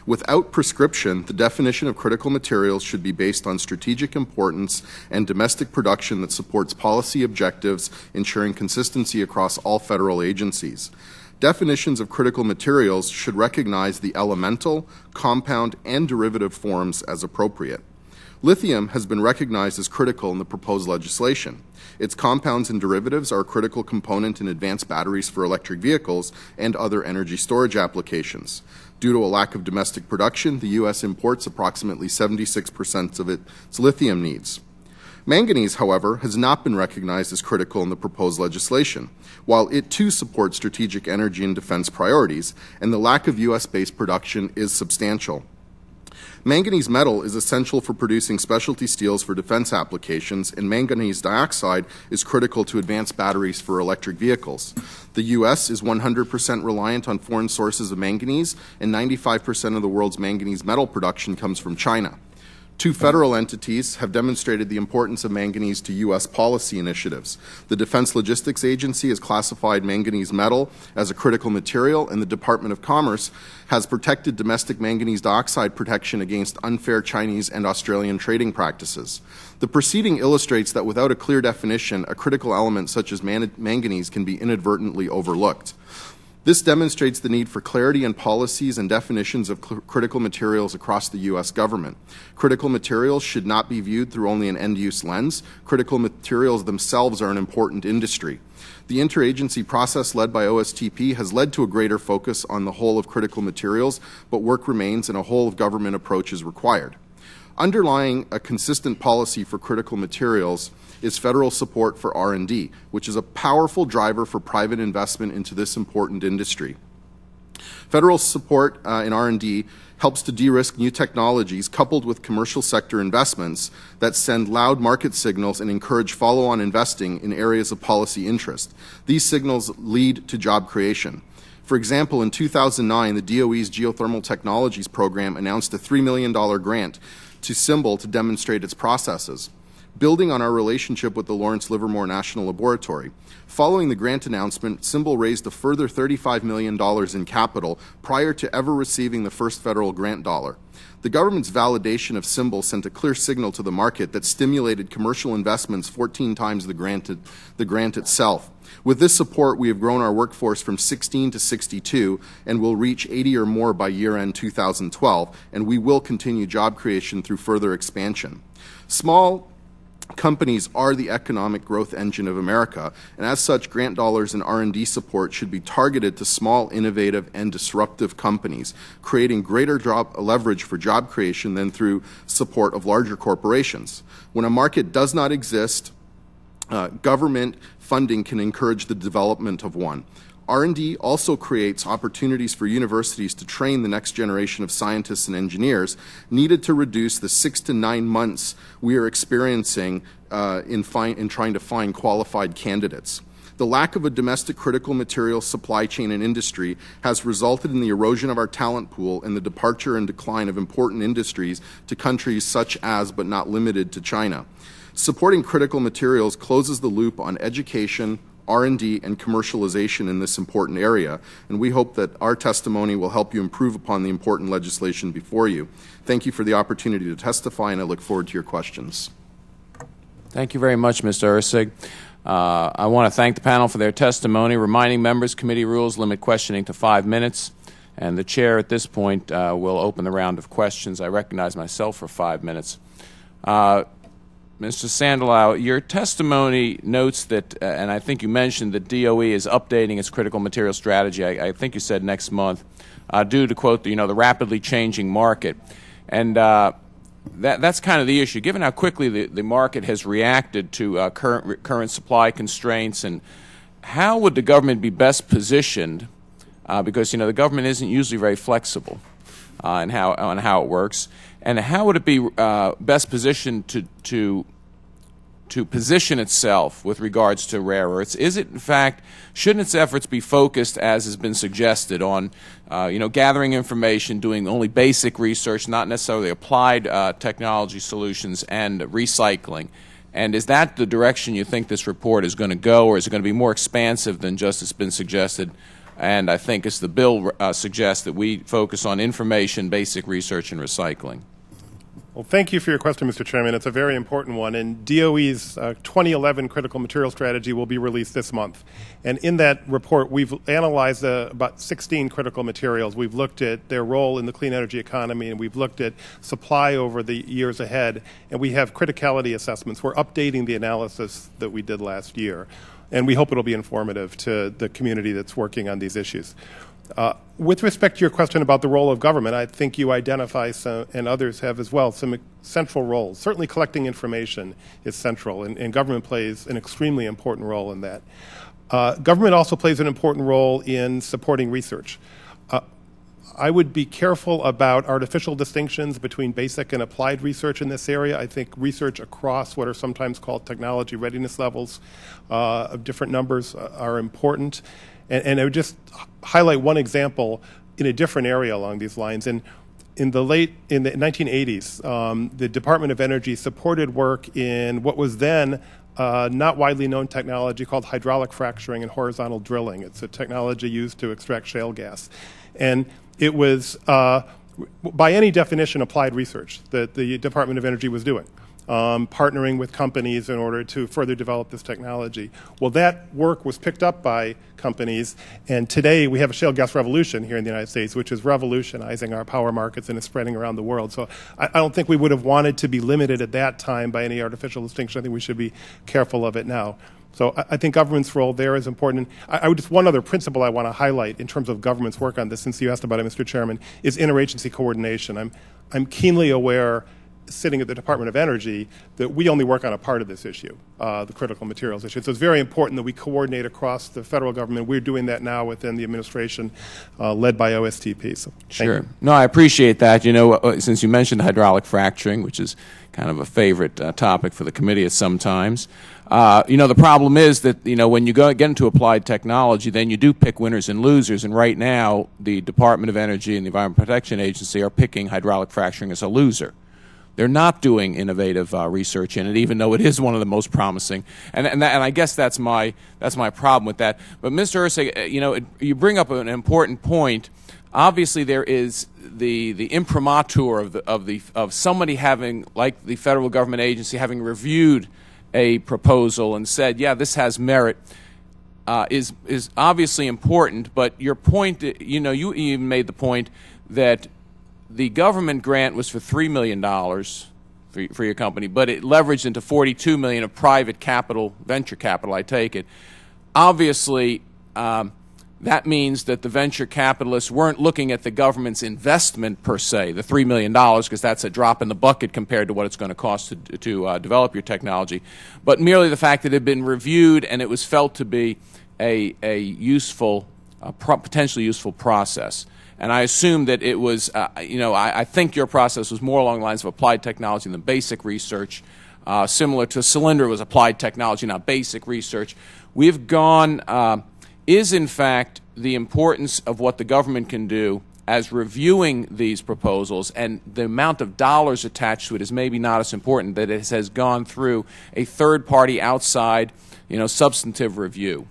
Without prescription, the definition of critical materials should be based on strategic importance and domestic production that supports policy objectives, ensuring consistency across all federal agencies. Definitions of critical materials should recognize the elemental, compound, and derivative forms as appropriate. Lithium has been recognized as critical in the proposed legislation. Its compounds and derivatives are a critical component in advanced batteries for electric vehicles and other energy storage applications. Due to a lack of domestic production, the U.S. imports approximately 76% of its lithium needs. Manganese, however, has not been recognized as critical in the proposed legislation, while it too supports strategic energy and defense priorities, and the lack of U.S.-based production is substantial. Manganese metal is essential for producing specialty steels for defense applications, and manganese dioxide is critical to advanced batteries for electric vehicles. The U.S. is 100% reliant on foreign sources of manganese, and 95% of the world's manganese metal production comes from China. 2 federal entities have demonstrated the importance of manganese to U.S. policy initiatives. The Defense Logistics Agency has classified manganese metal as a critical material, and the Department of Commerce has protected domestic manganese dioxide protection against unfair Chinese and Australian trading practices. The proceeding illustrates that without a clear definition, a critical element such as manganese can be inadvertently overlooked. This demonstrates the need for clarity in policies and definitions of critical materials across the U.S. government. Critical materials should not be viewed through only an end-use lens. Critical materials themselves are an important industry. The interagency process led by OSTP has led to a greater focus on the whole of critical materials, but work remains and a whole of government approach is required. Underlying a consistent policy for critical materials is federal support for R&D, which is a powerful driver for private investment into this important industry. Federal support in R&D helps to de-risk new technologies coupled with commercial sector investments that send loud market signals and encourage follow-on investing in areas of policy interest. These signals lead to job creation. For example, in 2009, the DOE's Geothermal Technologies program announced a $3 million grant to Simbol to demonstrate its processes, building on our relationship with the Lawrence Livermore National Laboratory. Following the grant announcement, Simbol raised a further $35 million in capital prior to ever receiving the first federal grant dollar. The government's validation of Simbol sent a clear signal to the market that stimulated commercial investments 14 times the grant itself. With this support, we have grown our workforce from 16 to 62 and will reach 80 or more by year-end 2012, and we will continue job creation through further expansion. Small companies are the economic growth engine of America, and as such, grant dollars and R&D support should be targeted to small, innovative, and disruptive companies, creating greater leverage for job creation than through support of larger corporations. When a market does not exist, government funding can encourage the development of one. R&D also creates opportunities for universities to train the next generation of scientists and engineers needed to reduce the 6 to 9 months we are experiencing in trying to find qualified candidates. The lack of a domestic critical materials supply chain and industry has resulted in the erosion of our talent pool and the departure and decline of important industries to countries such as, but not limited to, China. Supporting critical materials closes the loop on education, R&D, and commercialization in this important area, and we hope that our testimony will help you improve upon the important legislation before you. Thank you for the opportunity to testify, and I look forward to your questions.
Thank you very much, Mr. Erceg. I want to thank the panel for their testimony. Reminding members, committee rules limit questioning to 5 minutes, and the chair at this point will open the round of questions. I recognize myself for 5 minutes. Mr. Sandalow, your testimony notes that, and I think you mentioned that DOE is updating its critical material strategy, I think you said next month, due to, quote, the rapidly changing market. And that's kind of the issue. Given how quickly the market has reacted to current supply constraints, and how would the government be best positioned, because, the government isn't usually very flexible on how it works, and how would it be best positioned to position itself with regards to rare earths? Is it, in fact, shouldn't its efforts be focused, as has been suggested, on gathering information, doing only basic research, not necessarily applied technology solutions, and recycling? And is that the direction you think this report is going to go, or is it going to be more expansive than just has been suggested? And I think, as the bill suggests, that we focus on information, basic research, and recycling.
Well, thank you for your question, Mr. Chairman. It's a very important one. And DOE's 2011 critical material strategy will be released this month. And in that report, we've analyzed about 16 critical materials. We've looked at their role in the clean energy economy, and we've looked at supply over the years ahead. And we have criticality assessments. We're updating the analysis that we did last year. And we hope it'll be informative to the community that's working on these issues. With respect to your question about the role of government, I think you identify some, and others have as well, some central roles. Certainly collecting information is central, and government plays an extremely important role in that. Government also plays an important role in supporting research. I would be careful about artificial distinctions between basic and applied research in this area. I think research across what are sometimes called technology readiness levels of different numbers are important. And I would just highlight one example in a different area along these lines. In the 1980s, the Department of Energy supported work in what was then not widely known technology called hydraulic fracturing and horizontal drilling. It's a technology used to extract shale gas. And it was, by any definition, applied research that the Department of Energy was doing. partnering with companies in order to further develop this technology. Well, that work was picked up by companies, and today we have a shale gas revolution here in the United States, which is revolutionizing our power markets and is spreading around the world. So I don't think we would have wanted to be limited at that time by any artificial distinction. I think we should be careful of it now. So I think government's role there is important. I would just one other principle I want to highlight in terms of government's work on this, since you asked about it, Mr. Chairman, is interagency coordination. I'm keenly aware, sitting at the Department of Energy, that we only work on a part of this issue, the critical materials issue. So it's very important that we coordinate across the federal government. We're doing that now within the administration led by OSTP. So
sure. No, I appreciate that. You know, since you mentioned hydraulic fracturing, which is kind of a favorite topic for the committee at some times. You know, the problem is that, you know, when you get into applied technology, then you do pick winners and losers. And right now, the Department of Energy and the Environment Protection Agency are picking hydraulic fracturing as a loser. They're not doing innovative research in it, even though it is one of the most promising. And I guess that's my problem with that. But Mr. Erceg, you know, you bring up an important point. Obviously, there is the imprimatur of somebody having, like the federal government agency, having reviewed a proposal and said, yeah, this has merit, is obviously important. But your point, you know, you even made the point that the government grant was for $3 million for your company, but it leveraged into $42 million of private capital, venture capital, I take it. Obviously, that means that the venture capitalists weren't looking at the government's investment per se, the $3 million, because that's a drop in the bucket compared to what it's going to cost to develop your technology, but merely the fact that it had been reviewed and it was felt to be a useful, potentially useful process. And I assume that it was, you know, I think your process was more along the lines of applied technology than basic research. Similar to Cylinder was applied technology, not basic research. We've gone, is in fact the importance of what the government can do as reviewing these proposals, and the amount of dollars attached to it is maybe not as important, that it has gone through a third-party outside, you know, substantive review.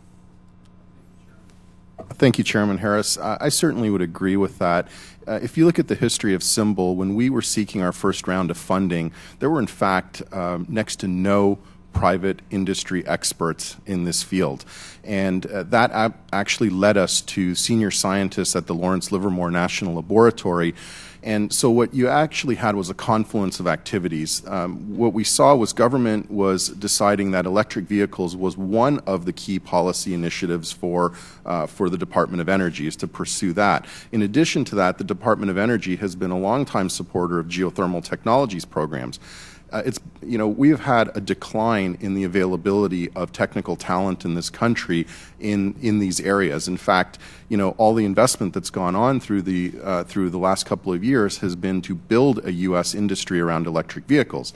Thank you, Chairman Harris. I certainly would agree with that. If you look at the history of Simbol, when we were seeking our first round of funding, there were in fact next to no private industry experts in this field. And that actually led us to senior scientists at the Lawrence Livermore National Laboratory. And so what you actually had was a confluence of activities. What we saw was government was deciding that electric vehicles was one of the key policy initiatives for the Department of Energy, is to pursue that. In addition to that, the Department of Energy has been a longtime supporter of geothermal technologies programs. You know, we have had a decline in the availability of technical talent in this country in these areas. In fact, you know, all the investment that's gone on through the last couple of years has been to build a U.S. industry around electric vehicles.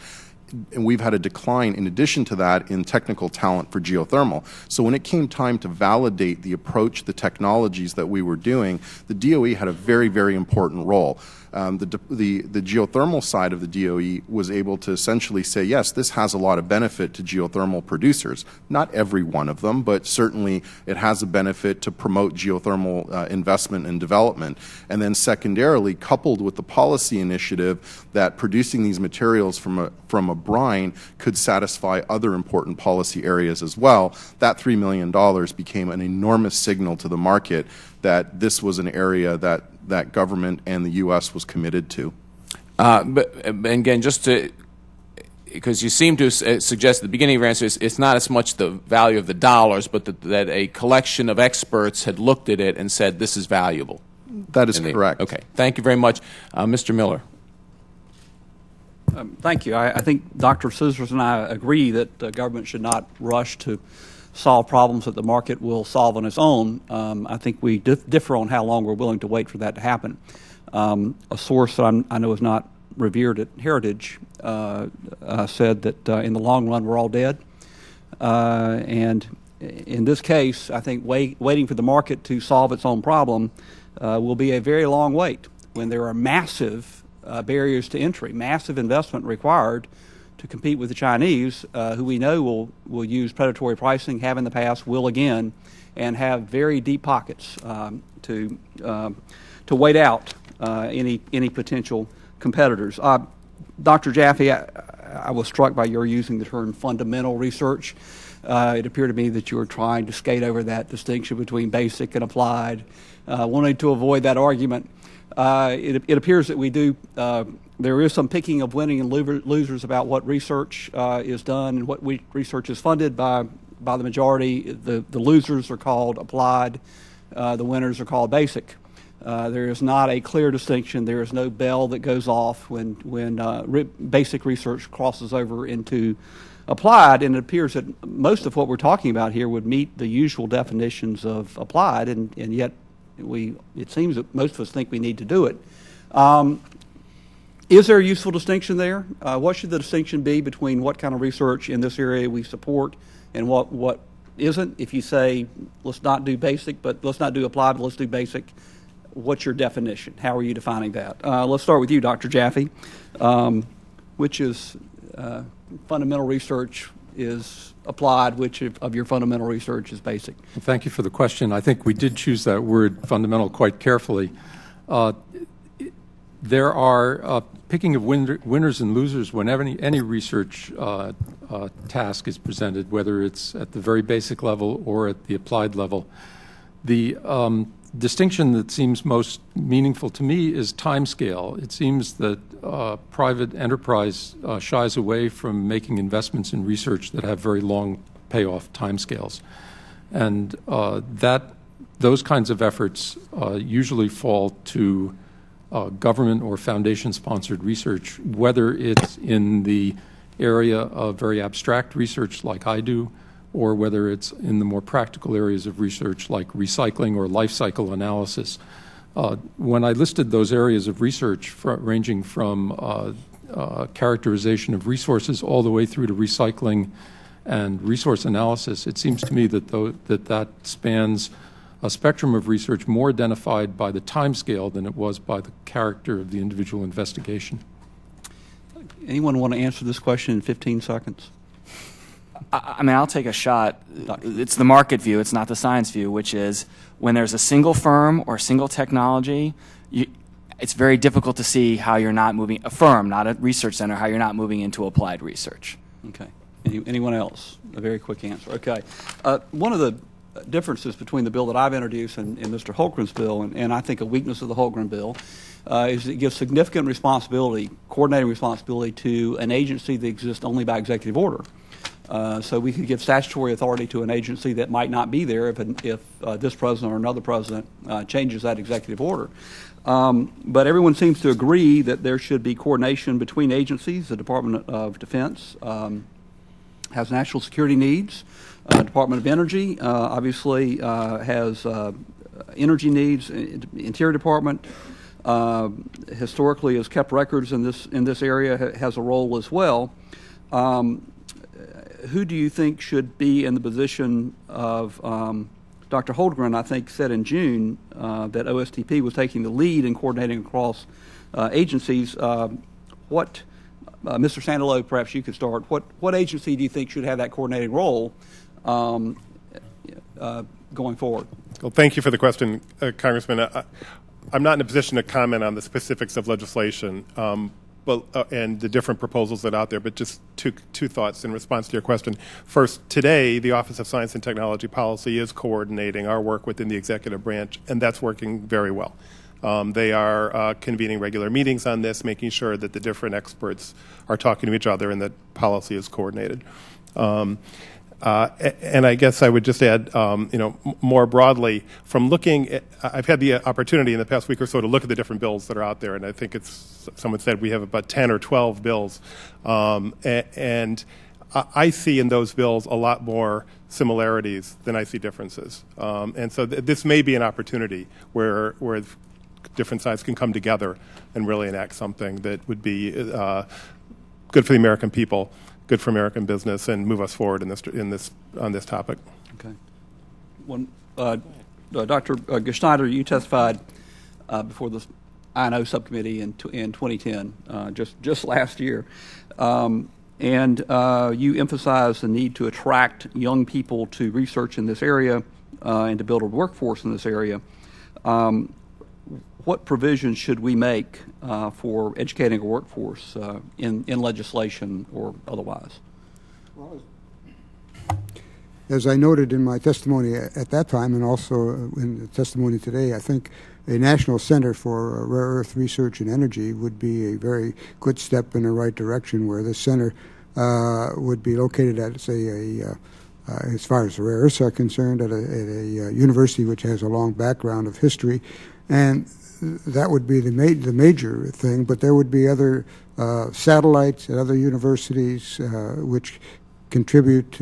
And we've had a decline, in addition to that, in technical talent for geothermal. So when it came time to validate the approach, the technologies that we were doing, the DOE had a very, very important role. The geothermal side of the DOE was able to essentially say, yes, this has a lot of benefit to geothermal producers. Not every one of them, but certainly it has a benefit to promote geothermal investment and development. And then secondarily, coupled with the policy initiative that producing these materials from a brine could satisfy other important policy areas as well, that $3 million became an enormous signal to the market that this was an area that government and the U.S. was committed to.
But again, just to, because you seem to suggest at the beginning of your answer, it's not as much the value of the dollars, but that a collection of experts had looked at it and said this is valuable.
That is correct.
Okay. Thank you very much. Mr. Miller.
Thank you. I think Dr. Scissors and I agree that government should not rush to solve problems that the market will solve on its own. I think we differ on how long we're willing to wait for that to happen. A source that I know is not revered at Heritage said that in the long run we're all dead. And in this case, I think waiting for the market to solve its own problem will be a very long wait when there are massive barriers to entry, massive investment required to compete with the Chinese, who we know will use predatory pricing, have in the past, will again, and have very deep pockets to wait out any potential competitors. Dr. Jaffe, I was struck by your using the term fundamental research. It appeared to me that you were trying to skate over that distinction between basic and applied. Wanted to avoid that argument. It appears that we do. There is some picking of winning and losers about what research is done and what research is funded by the majority. The losers are called applied. The winners are called basic. There is not a clear distinction. There is no bell that goes off when basic research crosses over into applied, and it appears that most of what we're talking about here would meet the usual definitions of applied, and yet it seems that most of us think we need to do it. Is there a useful distinction there? What should the distinction be between what kind of research in this area we support and what isn't? If you say, let's not do basic, but let's not do applied, but let's do basic, what's your definition? How are you defining that? Let's start with you, Dr. Jaffe. Which is fundamental research is applied, which of your fundamental research is basic?
Thank you for the question. I think we did choose that word fundamental quite carefully. There are picking of winners and losers whenever any research task is presented, whether it's at the very basic level or at the applied level. The distinction that seems most meaningful to me is timescale. It seems that private enterprise shies away from making investments in research that have very long payoff timescales, and those kinds of efforts usually fall to government or foundation-sponsored research, whether it's in the area of very abstract research like I do, or whether it's in the more practical areas of research like recycling or life cycle analysis. When I listed those areas of research ranging from characterization of resources all the way through to recycling and resource analysis, it seems to me that that spans a spectrum of research more identified by the timescale than it was by the character of the individual investigation.
Anyone want to answer this question in 15 seconds?
I mean, I'll take a shot. It's the market view, it's not the science view, which is when there's a single firm or single technology, it's very difficult to see how you're not moving, a firm, not a research center, how you're not moving into applied research.
Okay. Anyone else? A very quick answer. Okay. One of the differences between the bill that I've introduced and Mr. Holmgren's bill, and I think a weakness of the Holmgren bill, is it gives significant responsibility, coordinating responsibility, to an agency that exists only by executive order. So we could give statutory authority to an agency that might not be there if this president or another president changes that executive order. But everyone seems to agree that there should be coordination between agencies. The Department of Defense has national security needs. Department of Energy obviously has energy needs. Interior Department historically has kept records in this area, has a role as well. Who do you think should be in the position of Dr. Holmgren, I think, said in June that OSTP was taking the lead in coordinating across agencies. Mr. Sandalow, perhaps you could start. What agency do you think should have that coordinating role going forward?
Well, thank you for the question, Congressman. I'm not in a position to comment on the specifics of legislation and the different proposals that are out there, but just two thoughts in response to your question. First, today, the Office of Science and Technology Policy is coordinating our work within the executive branch, and that's working very well. They are convening regular meetings on this, making sure that the different experts are talking to each other and that policy is coordinated. And I guess I would just add, more broadly, from looking at, I've had the opportunity in the past week or so to look at the different bills that are out there, and I think someone said we have about 10 or 12 bills. And I see in those bills a lot more similarities than I see differences. And so this may be an opportunity where different sides can come together and really enact something that would be good for the American people, good for American business, and move us forward on this topic.
Okay. Dr. Gschneidner, you testified before the I&O subcommittee in 2010, just last year, and you emphasized the need to attract young people to research in this area and to build a workforce in this area. what provisions should we make for educating our workforce in legislation or otherwise?
As I noted in my testimony at that time and also in the testimony today, I think a national center for rare earth research and energy would be a very good step in the right direction, where this center would be located at, say, as far as the rare earths are concerned, at a university which has a long background of history. And that would be the major thing, but there would be other satellites at other universities which contribute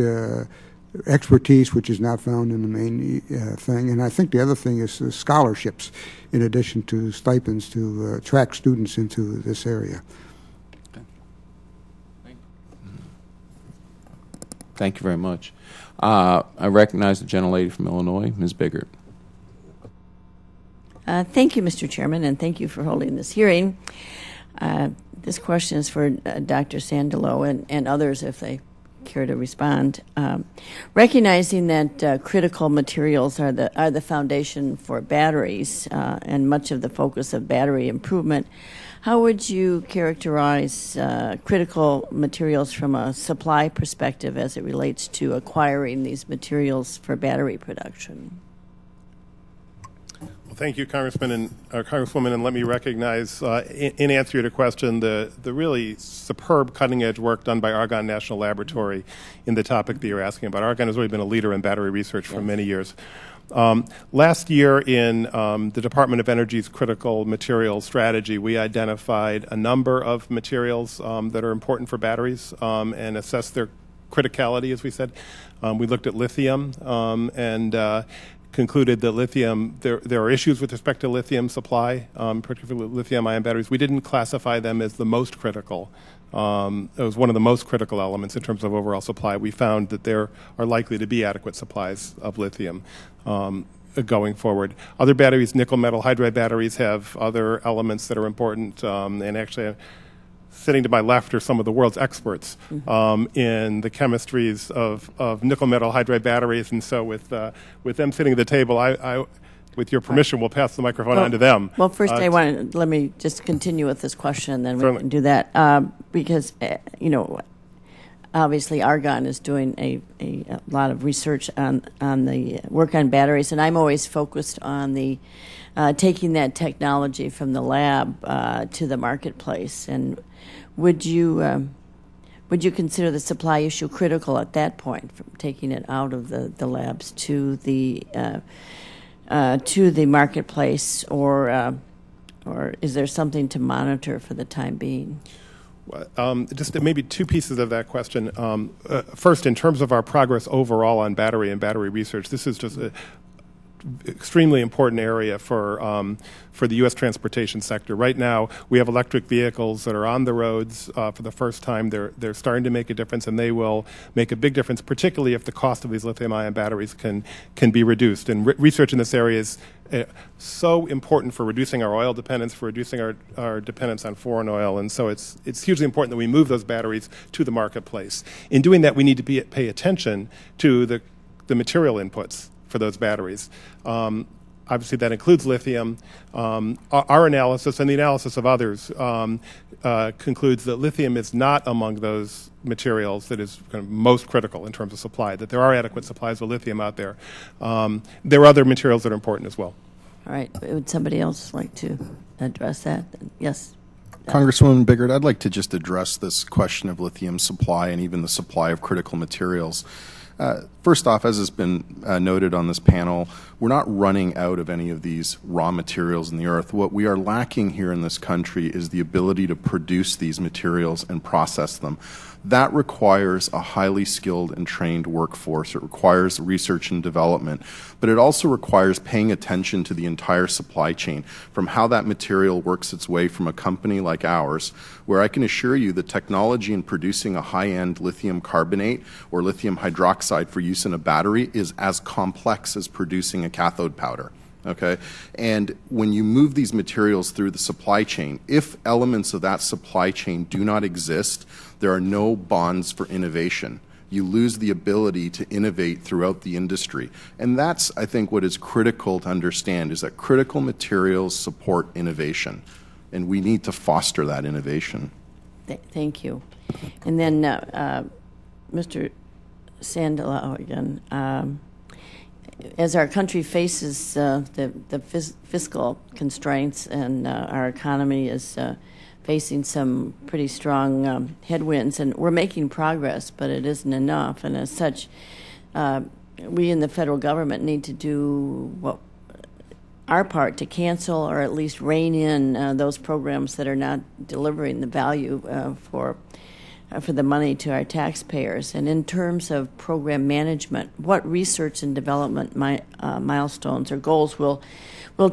expertise which is not found in the main thing. And I think the other thing is scholarships, in addition to stipends, to attract students into this area.
Thank you very much. I recognize the gentlelady from Illinois, Ms. Biggert.
Thank you, Mr. Chairman, and thank you for holding this hearing. This question is for Dr. Sandalow and others, if they care to respond. Recognizing that critical materials are the foundation for batteries and much of the focus of battery improvement, how would you characterize critical materials from a supply perspective as it relates to acquiring these materials for battery production?
Well, thank you, Congresswoman, and let me recognize, in answer to your question, the really superb cutting-edge work done by Argonne National Laboratory in the topic that you're asking about. Argonne has really been a leader in battery research for many years. Last year in the Department of Energy's critical materials strategy, we identified a number of materials that are important for batteries and assessed their criticality, as we said. We looked at lithium and concluded that lithium, there are issues with respect to lithium supply, particularly lithium-ion batteries. We didn't classify them as the most critical. It was one of the most critical elements in terms of overall supply. We found that there are likely to be adequate supplies of lithium going forward. Other batteries, nickel metal hydride batteries, have other elements that are important, and actually sitting to my left are some of the world's experts in the chemistries of nickel metal hydride batteries, and so with them sitting at the table, I with your permission, we'll pass the microphone on to them.
Well, first let me just continue with this question, and then we can do that, because, obviously Argonne is doing a lot of research on the work on batteries, and I'm always focused on the taking that technology from the lab to the marketplace. And would you consider the supply issue critical at that point, from taking it out of the labs to the marketplace, or is there something to monitor for the time being?
Just maybe two pieces of that question. First, in terms of our progress overall on battery and battery research, this is just an extremely important area for the U.S. transportation sector. Right now, we have electric vehicles that are on the roads for the first time. They're starting to make a difference, and they will make a big difference, particularly if the cost of these lithium-ion batteries can be reduced. And research in this area is so important for reducing our oil dependence, for reducing our dependence on foreign oil, and so it's hugely important that we move those batteries to the marketplace. In doing that, we need to pay attention to the material inputs for those batteries. Obviously, that includes lithium. Our analysis and the analysis of others concludes that lithium is not among those materials that is kind of most critical in terms of supply, that there are adequate supplies of lithium out there. There are other materials that are important as well.
All right. Would somebody else like to address that? Yes.
Congresswoman Biggert, I'd like to just address this question of lithium supply and even the supply of critical materials. First off, as has been noted on this panel, we're not running out of any of these raw materials in the earth. What we are lacking here in this country is the ability to produce these materials and process them. That requires a highly skilled and trained workforce. It requires research and development, but it also requires paying attention to the entire supply chain, from how that material works its way from a company like ours, where I can assure you the technology in producing a high-end lithium carbonate or lithium hydroxide for use in a battery is as complex as producing a cathode powder. Okay, and when you move these materials through the supply chain, if elements of that supply chain do not exist, there are no bonds for innovation. you lose the ability to innovate throughout the industry. And that's, I think, what is critical to understand, is that critical materials support innovation, and we need to foster that innovation.
Thank you. And then Mr. Sandalow again. As our country faces the fiscal constraints and our economy is facing some pretty strong headwinds, and we're making progress, but it isn't enough. And as such, we in the federal government need to do our part to cancel or at least rein in those programs that are not delivering the value for the money to our taxpayers. And in terms of program management, what research and development milestones or goals will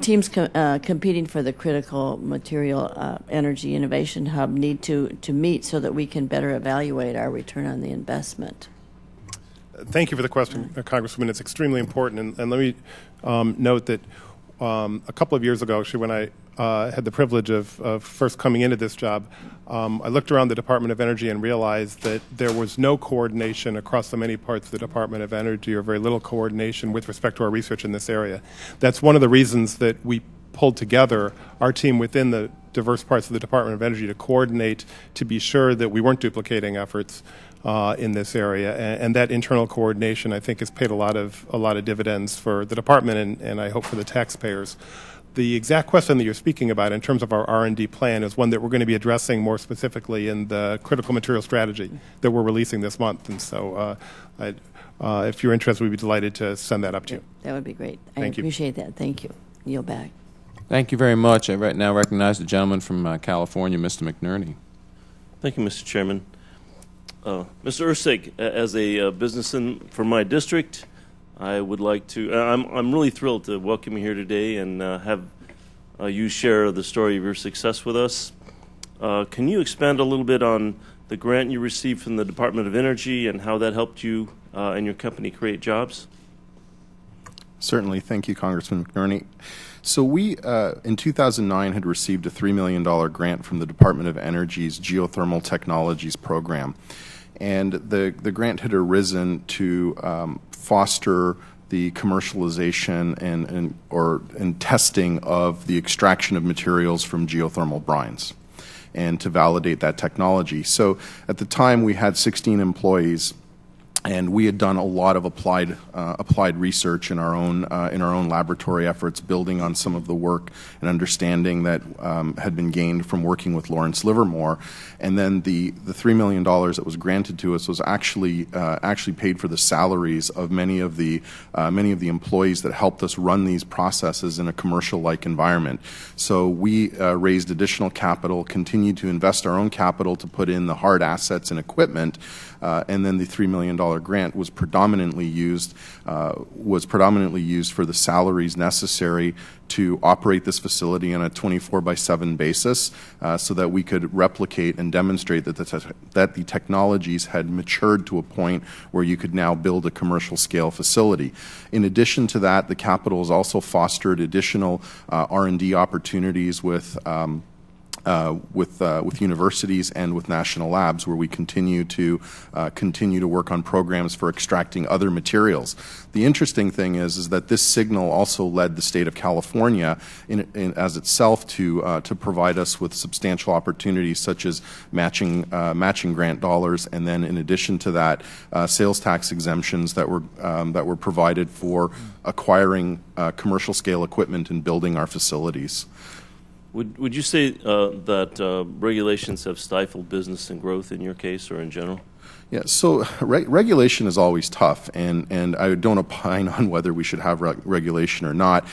teams competing for the critical material energy innovation hub need to meet so that we can better evaluate our return on the investment?
Thank you for the question, Congresswoman. It's extremely important. And let me note that a couple of years ago, actually, when I had the privilege of first coming into this job, I looked around the Department of Energy and realized that there was no coordination across the many parts of the Department of Energy, or very little coordination with respect to our research in this area. That's one of the reasons that we pulled together our team within the diverse parts of the Department of Energy to coordinate, to be sure that we weren't duplicating efforts in this area, and that internal coordination, I think, has paid a lot of dividends for the department and I hope for the taxpayers. The exact question that you're speaking about in terms of our R&D plan is one that we're going to be addressing more specifically in the critical material strategy that we're releasing this month. And so if you're interested, we'd be delighted to send that up to you.
That would be great. I
Thank you.
appreciate that. Thank you. Yield back.
Thank you very much. I right now recognize the gentleman from California, Mr. McNerney. Thank you, Mr. Chairman.
Mr. Erceg, as a businessman from my district, I would like to, I'm really thrilled to welcome you here today and have you share the story of your success with us. Can you expand a little bit on the grant you received from the Department of Energy and how that helped you and your company create jobs?
Certainly. Thank you, Congressman McNerney. So we, in 2009, had received a $3 million grant from the Department of Energy's Geothermal Technologies program. And the grant had arisen to foster the commercialization and testing of the extraction of materials from geothermal brines, and to validate that technology. So at the time, we had 16 employees, and we had done a lot of applied research in our own laboratory efforts, building on some of the work and understanding that had been gained from working with Lawrence Livermore. And then the $3 million that was granted to us was actually paid for the salaries of many of the employees that helped us run these processes in a commercial-like environment. So we raised additional capital, continued to invest our own capital to put in the hard assets and equipment, and then the $3 million grant was predominantly used for the salaries necessary to operate this facility on a 24/7 basis, so that we could replicate and demonstrate that the technologies had matured to a point where you could now build a commercial scale facility. In addition to that, the capital has also fostered additional R&D opportunities with universities and with national labs, where we continue to work on programs for extracting other materials. The interesting thing is that this signal also led the state of California as itself to provide us with substantial opportunities, such as matching grant dollars, and then in addition to that, sales tax exemptions that were provided for acquiring commercial scale equipment and building our facilities.
Would you say that regulations have stifled business and growth in your case or in general?
Yeah, so regulation is always tough, and I don't opine on whether we should have regulation or not.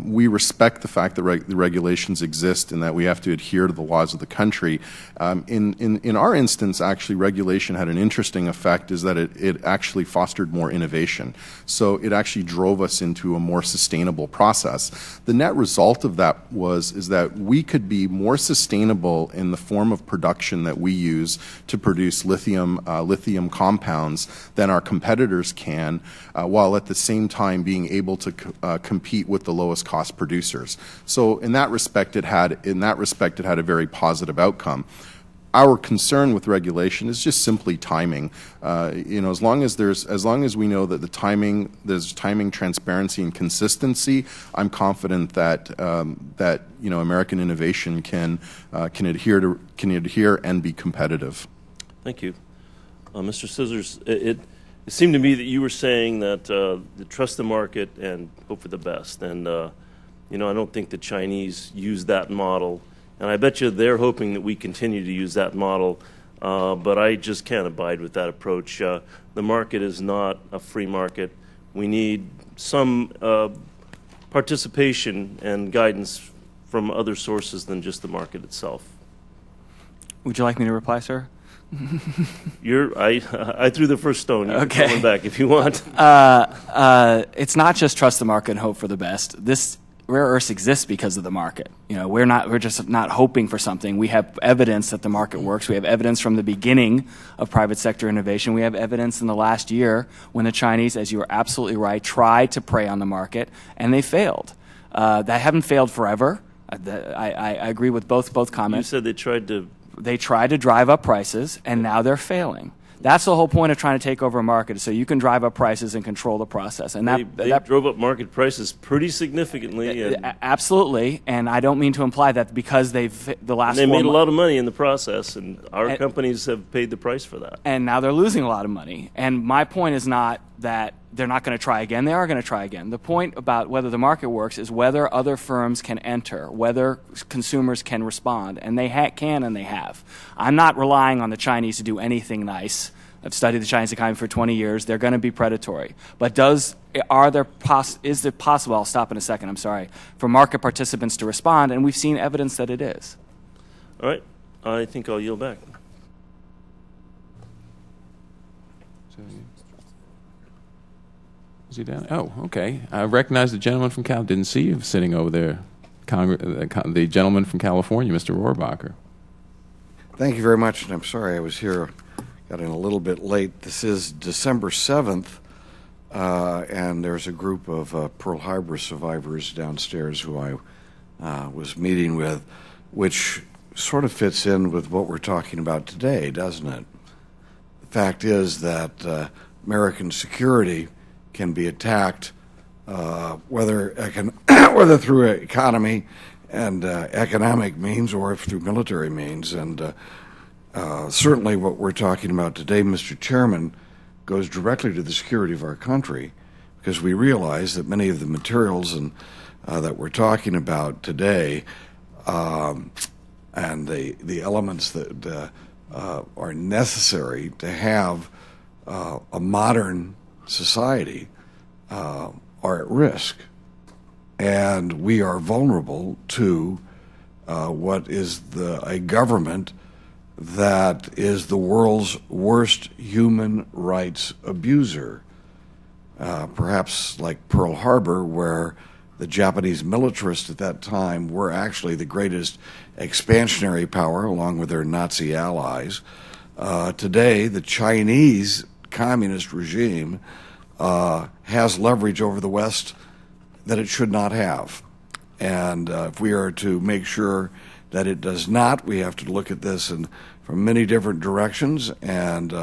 We respect the fact that the regulations exist and that we have to adhere to the laws of the country. In our instance, actually, regulation had an interesting effect, is that it actually fostered more innovation. So it actually drove us into a more sustainable process. The net result of that is that we could be more sustainable in the form of production that we use to produce lithium compounds than our competitors can, while at the same time being able to compete with the lowest cost producers. So in that respect, it had a very positive outcome. our concern with regulation is just simply timing. As long as we know that there's timing, transparency, and consistency, I'm confident that American innovation can adhere and be competitive.
Thank you, Mr. Scissors. It seemed to me that you were saying that trust the market and hope for the best, and I don't think the Chinese use that model. And I bet you they're hoping that we continue to use that model, but I just can't abide with that approach. The market is not a free market. We need some participation and guidance from other sources than just the market itself.
Would you like me to reply, sir?
I threw the first stone. You're
Okay.
coming back if you want.
It's not just trust the market and hope for the best. This rare earths exists because of the market. We're just not hoping for something. We have evidence that the market works. We have evidence from the beginning of private sector innovation. We have evidence in the last year when the Chinese, as you are absolutely right, tried to prey on the market, and they failed. They haven't failed forever. I agree with both
You
comments.
said they tried to
drive up prices, and now they're failing. That's the whole point of trying to take over a market, so you can drive up prices and control the process. And
they drove up market prices pretty significantly. And
absolutely, and I don't mean to imply that because they
made a lot of money in the process, and our companies have paid the price for that.
And now they're losing a lot of money. And my point is not that they're not going to try again. They are going to try again. The point about whether the market works is whether other firms can enter, whether consumers can respond, and they can and they have. I'm not relying on the Chinese to do anything nice. I've studied the Chinese economy for 20 years. They're going to be predatory. But is it possible, I'll stop in a second, I'm sorry, for market participants to respond? And we've seen evidence that it is.
All right. I think I'll yield back.
Is he down? Oh, okay. I recognize the gentleman from Cal. Didn't see you sitting over there. The gentleman from California, Mr. Rohrbacher.
Thank you very much, and I'm sorry I was here, got in a little bit late. This is December 7th, and there's a group of Pearl Harbor survivors downstairs who I was meeting with, which sort of fits in with what we're talking about today, doesn't it? The fact is that American security can be attacked, whether through economy and economic means or through military means. And certainly what we're talking about today, Mr. Chairman, goes directly to the security of our country, because we realize that many of the materials that we're talking about today and the elements that are necessary to have a modern society are at risk, and we are vulnerable to what is a government that is the world's worst human rights abuser, perhaps like Pearl Harbor, where the Japanese militarists at that time were actually the greatest expansionary power along with their Nazi allies. Today, the Chinese communist regime has leverage over the West that it should not have. And if we are to make sure that it does not, we have to look at this from many different directions. And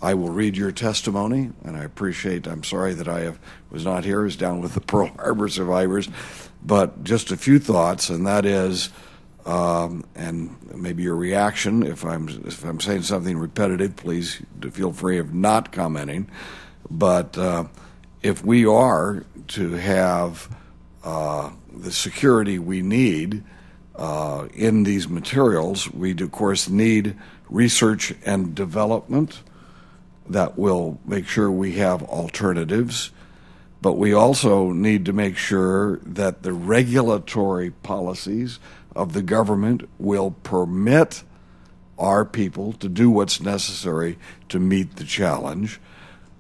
I will read your testimony, and I'm sorry that I was not here. I was down with the Pearl Harbor survivors. But just a few thoughts, and that is, and maybe your reaction, if I'm saying something repetitive, please feel free of not commenting. But if we are to have the security we need in these materials, we, of course, need research and development that will make sure we have alternatives. But we also need to make sure that the regulatory policies of the government will permit our people to do what's necessary to meet the challenge.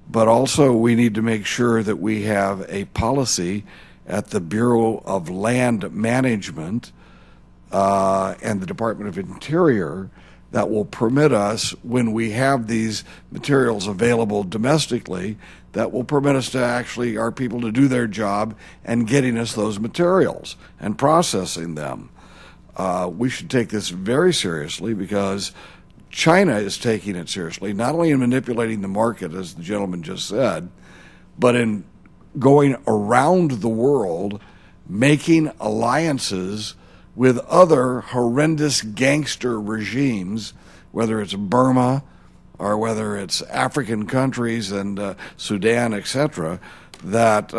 But also we need to make sure that we have a policy at the Bureau of Land Management and the Department of Interior that will permit us, when we have these materials available domestically, that will permit us to actually, our people to do their job and getting us those materials and processing them. We should take this very seriously, because China is taking it seriously, not only in manipulating the market, as the gentleman just said, but in going around the world, making alliances with other horrendous gangster regimes, whether it's Burma or whether it's African countries and Sudan, etc., that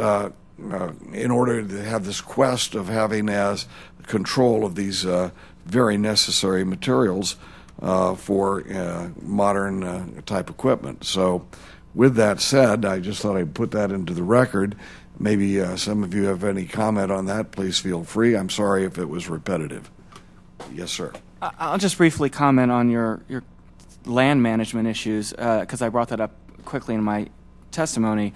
in order to have this quest of having as control of these very necessary materials for modern type equipment. So with that said, I just thought I'd put that into the record. Maybe some of you have any comment on that. Please feel free. I'm sorry if it was repetitive. Yes, sir.
I'll just briefly comment on your land management issues because I brought that up quickly in my testimony.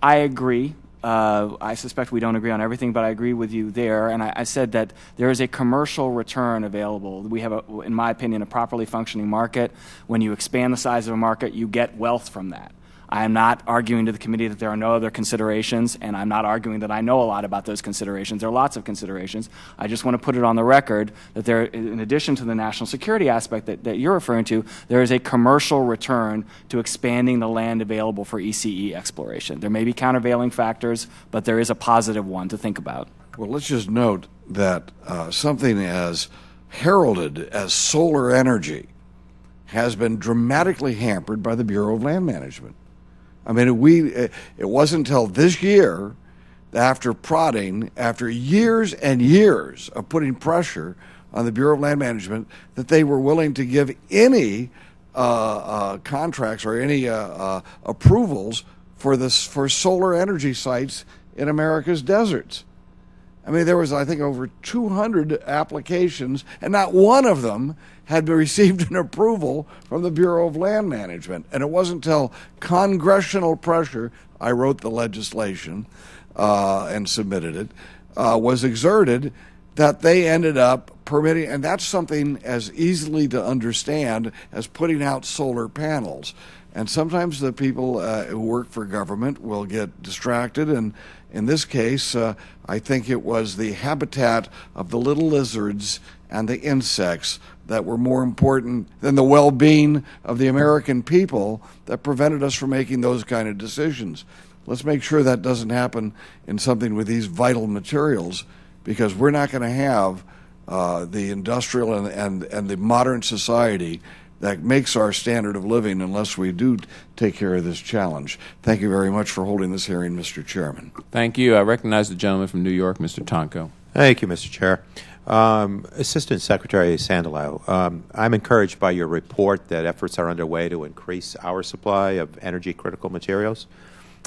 I agree. I suspect we don't agree on everything, but I agree with you there. And I said that there is a commercial return available. We have, in my opinion, a properly functioning market. When you expand the size of a market, you get wealth from that. I am not arguing to the committee that there are no other considerations, and I'm not arguing that I know a lot about those considerations. There are lots of considerations. I just want to put it on the record that there, in addition to the national security aspect that you're referring to, there is a commercial return to expanding the land available for ECE exploration. There may be countervailing factors, but there is a positive one to think about.
Well, let's just note that something as heralded as solar energy has been dramatically hampered by the Bureau of Land Management. I mean, it wasn't until this year, after prodding, after years and years of putting pressure on the Bureau of Land Management, that they were willing to give any contracts or any approvals for solar energy sites in America's deserts. I mean, there was, I think, over 200 applications, and not one of them had received an approval from the Bureau of Land Management. And it wasn't until congressional pressure, I wrote the legislation and submitted it, was exerted that they ended up permitting, and that's something as easily to understand as putting out solar panels. And sometimes the people who work for government will get distracted, and in this case, I think it was the habitat of the little lizards and the insects that were more important than the well-being of the American people that prevented us from making those kind of decisions. Let's make sure that doesn't happen in something with these vital materials, because we're not going to have the industrial and the modern society that makes our standard of living unless we do take care of this challenge. Thank you very much for holding this hearing, Mr. Chairman.
Thank you. I recognize the gentleman from New York, Mr. Tonko.
Thank you, Mr. Chair. Assistant Secretary Sandalow, I'm encouraged by your report that efforts are underway to increase our supply of energy-critical materials.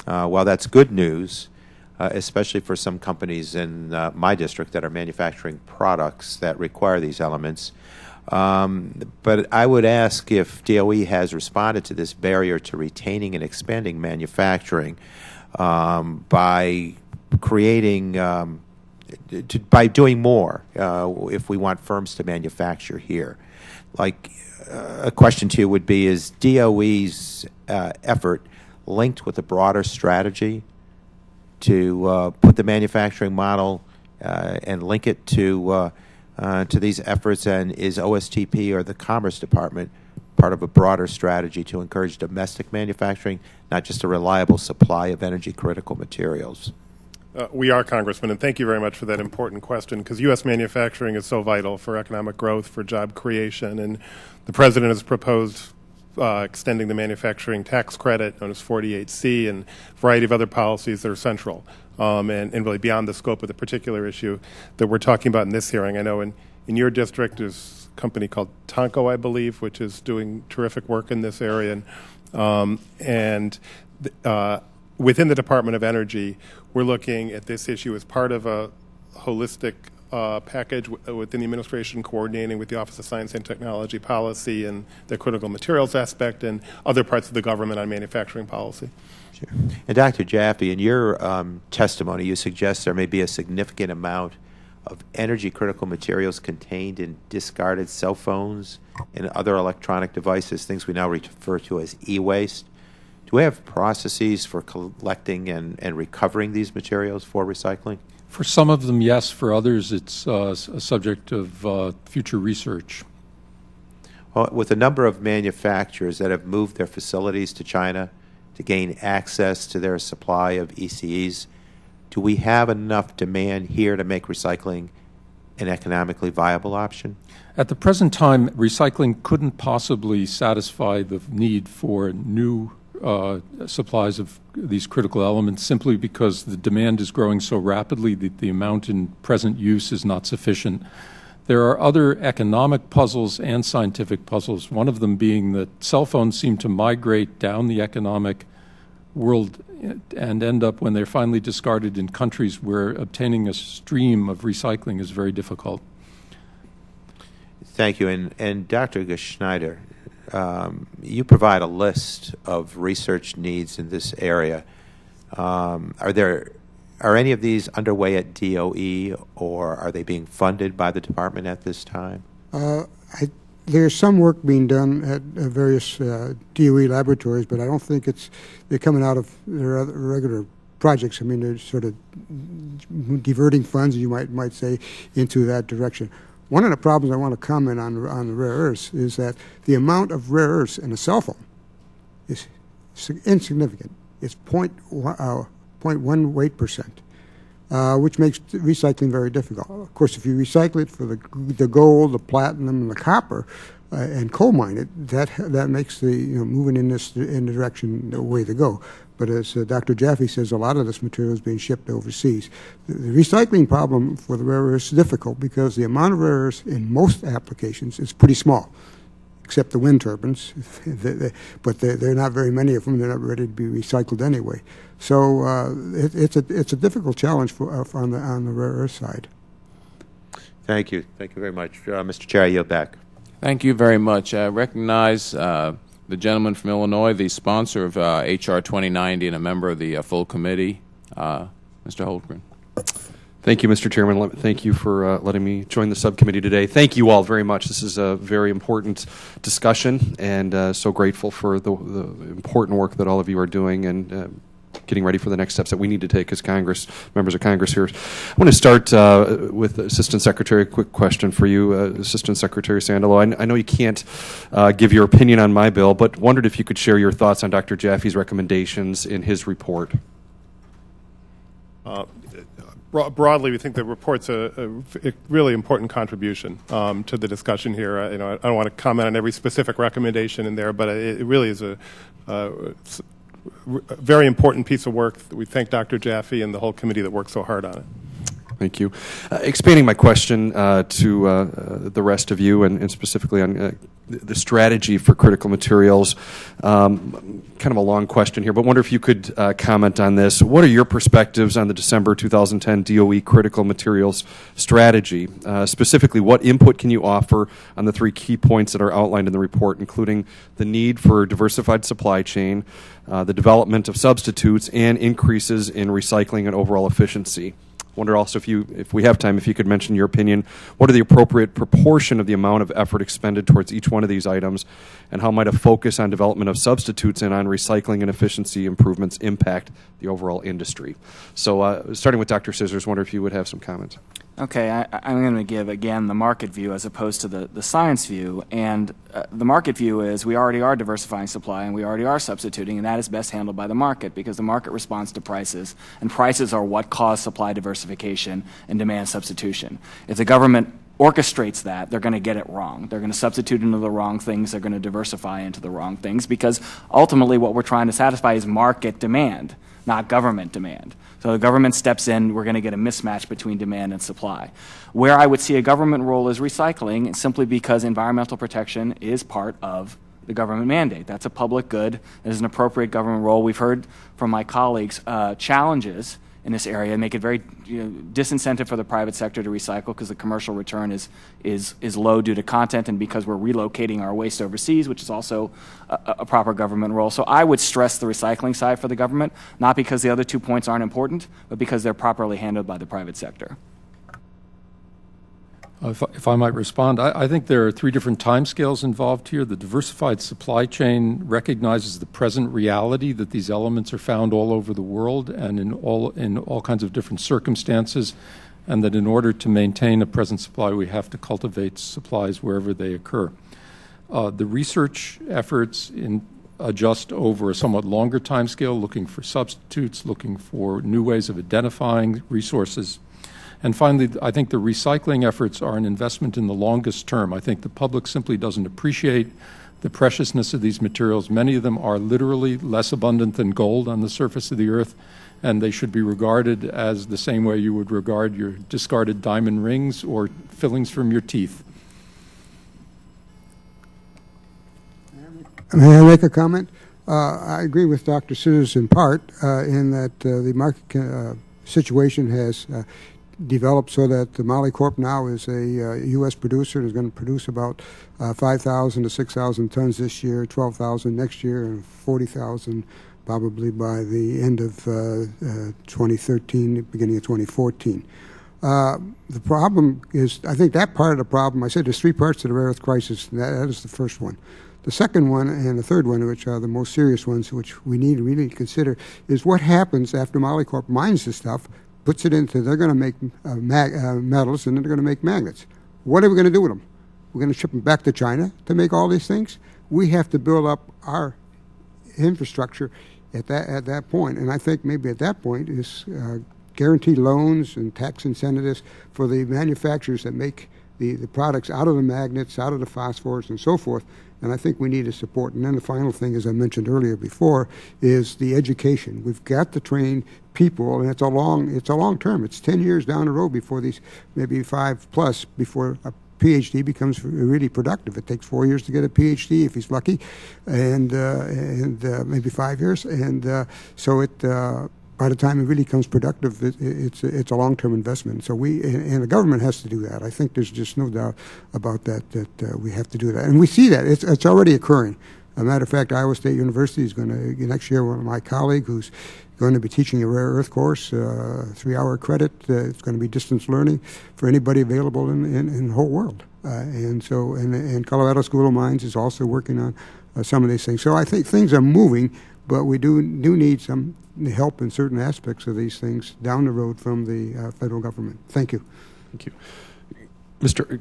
While that's good news, especially for some companies in my district that are manufacturing products that require these elements, but I would ask if DOE has responded to this barrier to retaining and expanding manufacturing by creating, by doing more if we want firms to manufacture here. Like, a question to you would be, is DOE's effort linked with a broader strategy to put the manufacturing model and link it to these efforts, and is OSTP or the Commerce Department part of a broader strategy to encourage domestic manufacturing, not just a reliable supply of energy-critical materials?
We are, Congressman, and thank you very much for that important question, because U.S. manufacturing is so vital for economic growth, for job creation, and the President has proposed extending the manufacturing tax credit, known as 48C, and a variety of other policies that are central and really beyond the scope of the particular issue that we're talking about in this hearing. I know in your district there's a company called Tonko, I believe, which is doing terrific work in this area. Within the Department of Energy, we're looking at this issue as part of a holistic package within the administration, coordinating with the Office of Science and Technology Policy and the critical materials aspect and other parts of the government on manufacturing policy.
Sure. And Dr. Jaffe, in your testimony, you suggest there may be a significant amount of energy-critical materials contained in discarded cell phones and other electronic devices, things we now refer to as e-waste. Do we have processes for collecting and recovering these materials for recycling?
For some of them, yes. For others, it's a subject of future research.
with a number of manufacturers that have moved their facilities to China to gain access to their supply of ECEs, do we have enough demand here to make recycling an economically viable option?
At the present time, recycling couldn't possibly satisfy the need for new supplies of these critical elements simply because the demand is growing so rapidly that the amount in present use is not sufficient. There are other economic puzzles and scientific puzzles, one of them being that cell phones seem to migrate down the economic world and end up, when they're finally discarded, in countries where obtaining a stream of recycling is very difficult.
Thank you. And Dr. Gschneidner, you provide a list of research needs in this area. Are any of these underway at DOE, or are they being funded by the department at this time?
There's some work being done at various DOE laboratories, but I don't think they're coming out of their other regular projects. I mean, they're sort of diverting funds, you might say, into that direction. One of the problems I want to comment on the rare earths is that the amount of rare earths in a cell phone is insignificant. It's 0.1 weight percent, which makes recycling very difficult. Of course, if you recycle it for the gold, the platinum, and the copper, and coal mine it, that makes the moving in the direction the way to go. But as Dr. Jaffe says, a lot of this material is being shipped overseas. The recycling problem for the rare earths is difficult because the amount of rare earths in most applications is pretty small, except the wind turbines. But there are not very many of them. They're not ready to be recycled anyway. So it's a difficult challenge on the rare earth side.
Thank you. Thank you very much. Mr. Chair, I yield back.
Thank you very much. I recognize the gentleman from Illinois, the sponsor of H.R. 2090 and a member of the full committee, Mr. Holtgren.
Thank you, Mr. Chairman. Thank you for letting me join the subcommittee today. Thank you all very much. This is a very important discussion, and so grateful for the important work that all of you are doing and getting ready for the next steps that we need to take as members of Congress here. I want to start with Assistant Secretary. A quick question for you, Assistant Secretary Sandalow. I know you can't give your opinion on my bill, but wondered if you could share your thoughts on Dr. Jaffe's recommendations in his report.
Broadly, we think the report's a really important contribution to the discussion here. I don't want to comment on every specific recommendation in there, but it really is a very important piece of work. We thank Dr. Jaffe and the whole committee that worked so hard on it.
Thank you. Expanding my question to the rest of you, and specifically on the strategy for critical materials. Kind of a long question here, but wonder if you could comment on this. What are your perspectives on the December 2010 DOE critical materials strategy? Specifically, what input can you offer on the three key points that are outlined in the report, including the need for diversified supply chain, the development of substitutes, and increases in recycling and overall efficiency? Wonder also if we have time, if you could mention your opinion, what are the appropriate proportion of the amount of effort expended towards each one of these items, and how might a focus on development of substitutes and on recycling and efficiency improvements impact the overall industry? So starting with Dr. Scissors, wonder if you would have some comments.
Okay, I'm going to give, again, the market view as opposed to the science view. And the market view is we already are diversifying supply and we already are substituting, and that is best handled by the market because the market responds to prices, and prices are what cause supply diversification and demand substitution. If the government orchestrates that, they're going to get it wrong. They're going to substitute into the wrong things. They're going to diversify into the wrong things because ultimately what we're trying to satisfy is market demand, not government demand. So the government steps in, we're going to get a mismatch between demand and supply. Where I would see a government role is recycling, simply because environmental protection is part of the government mandate. That's a public good. It is an appropriate government role. We've heard from my colleagues challenges in this area and make it very disincentive for the private sector to recycle because the commercial return is low due to content and because we're relocating our waste overseas, which is also a proper government role. So I would stress the recycling side for the government, not because the other 2 points aren't important, but because they're properly handled by the private sector.
If I might respond, I think there are three different timescales involved here. The diversified supply chain recognizes the present reality that these elements are found all over the world and in all kinds of different circumstances, and that in order to maintain a present supply, we have to cultivate supplies wherever they occur. The research efforts adjust over a somewhat longer time scale, looking for substitutes, looking for new ways of identifying resources. And finally, I think the recycling efforts are an investment in the longest term. I think the public simply doesn't appreciate the preciousness of these materials. Many of them are literally less abundant than gold on the surface of the earth, and they should be regarded as the same way you would regard your discarded diamond rings or fillings from your teeth.
May I make a comment? I agree with Dr. Scissors in part in that the market situation has developed so that the Moly Corp now is a U.S. producer and is going to produce about 5,000 to 6,000 tons this year, 12,000 next year, and 40,000 probably by the end of 2013, beginning of 2014. The problem is, I think that part of the problem, I said there's three parts to the rare earth crisis, and that is the first one. The second one and the third one, which are the most serious ones, which we need to really consider, is what happens after Moly Corp mines this stuff, puts it into, they're going to make metals, and then they're going to make magnets. What are we going to do with them? We're going to ship them back to China to make all these things? We have to build up our infrastructure at that point, and I think maybe at that point is guaranteed loans and tax incentives for the manufacturers that make the products out of the magnets, out of the phosphors, and so forth. And I think we need to support. And then the final thing, as I mentioned earlier before, is the education. We've got to train people, and it's a long term. It's 10 years down the road before these, maybe 5+ before a PhD becomes really productive. It takes 4 years to get a PhD if he's lucky, and maybe 5 years. And so it. By the time it really becomes productive, it's a long-term investment. So and the government has to do that. I think there's just no doubt about that we have to do that. And we see that. It's already occurring. As a matter of fact, Iowa State University is going to, next year, one of my colleagues who's going to be teaching a rare earth course, 3-hour credit. It's going to be distance learning for anybody available in the whole world. And Colorado School of Mines is also working on some of these things. So I think things are moving, but we do need some help in certain aspects of these things down the road from the federal government. Thank you.
Thank you. Mr.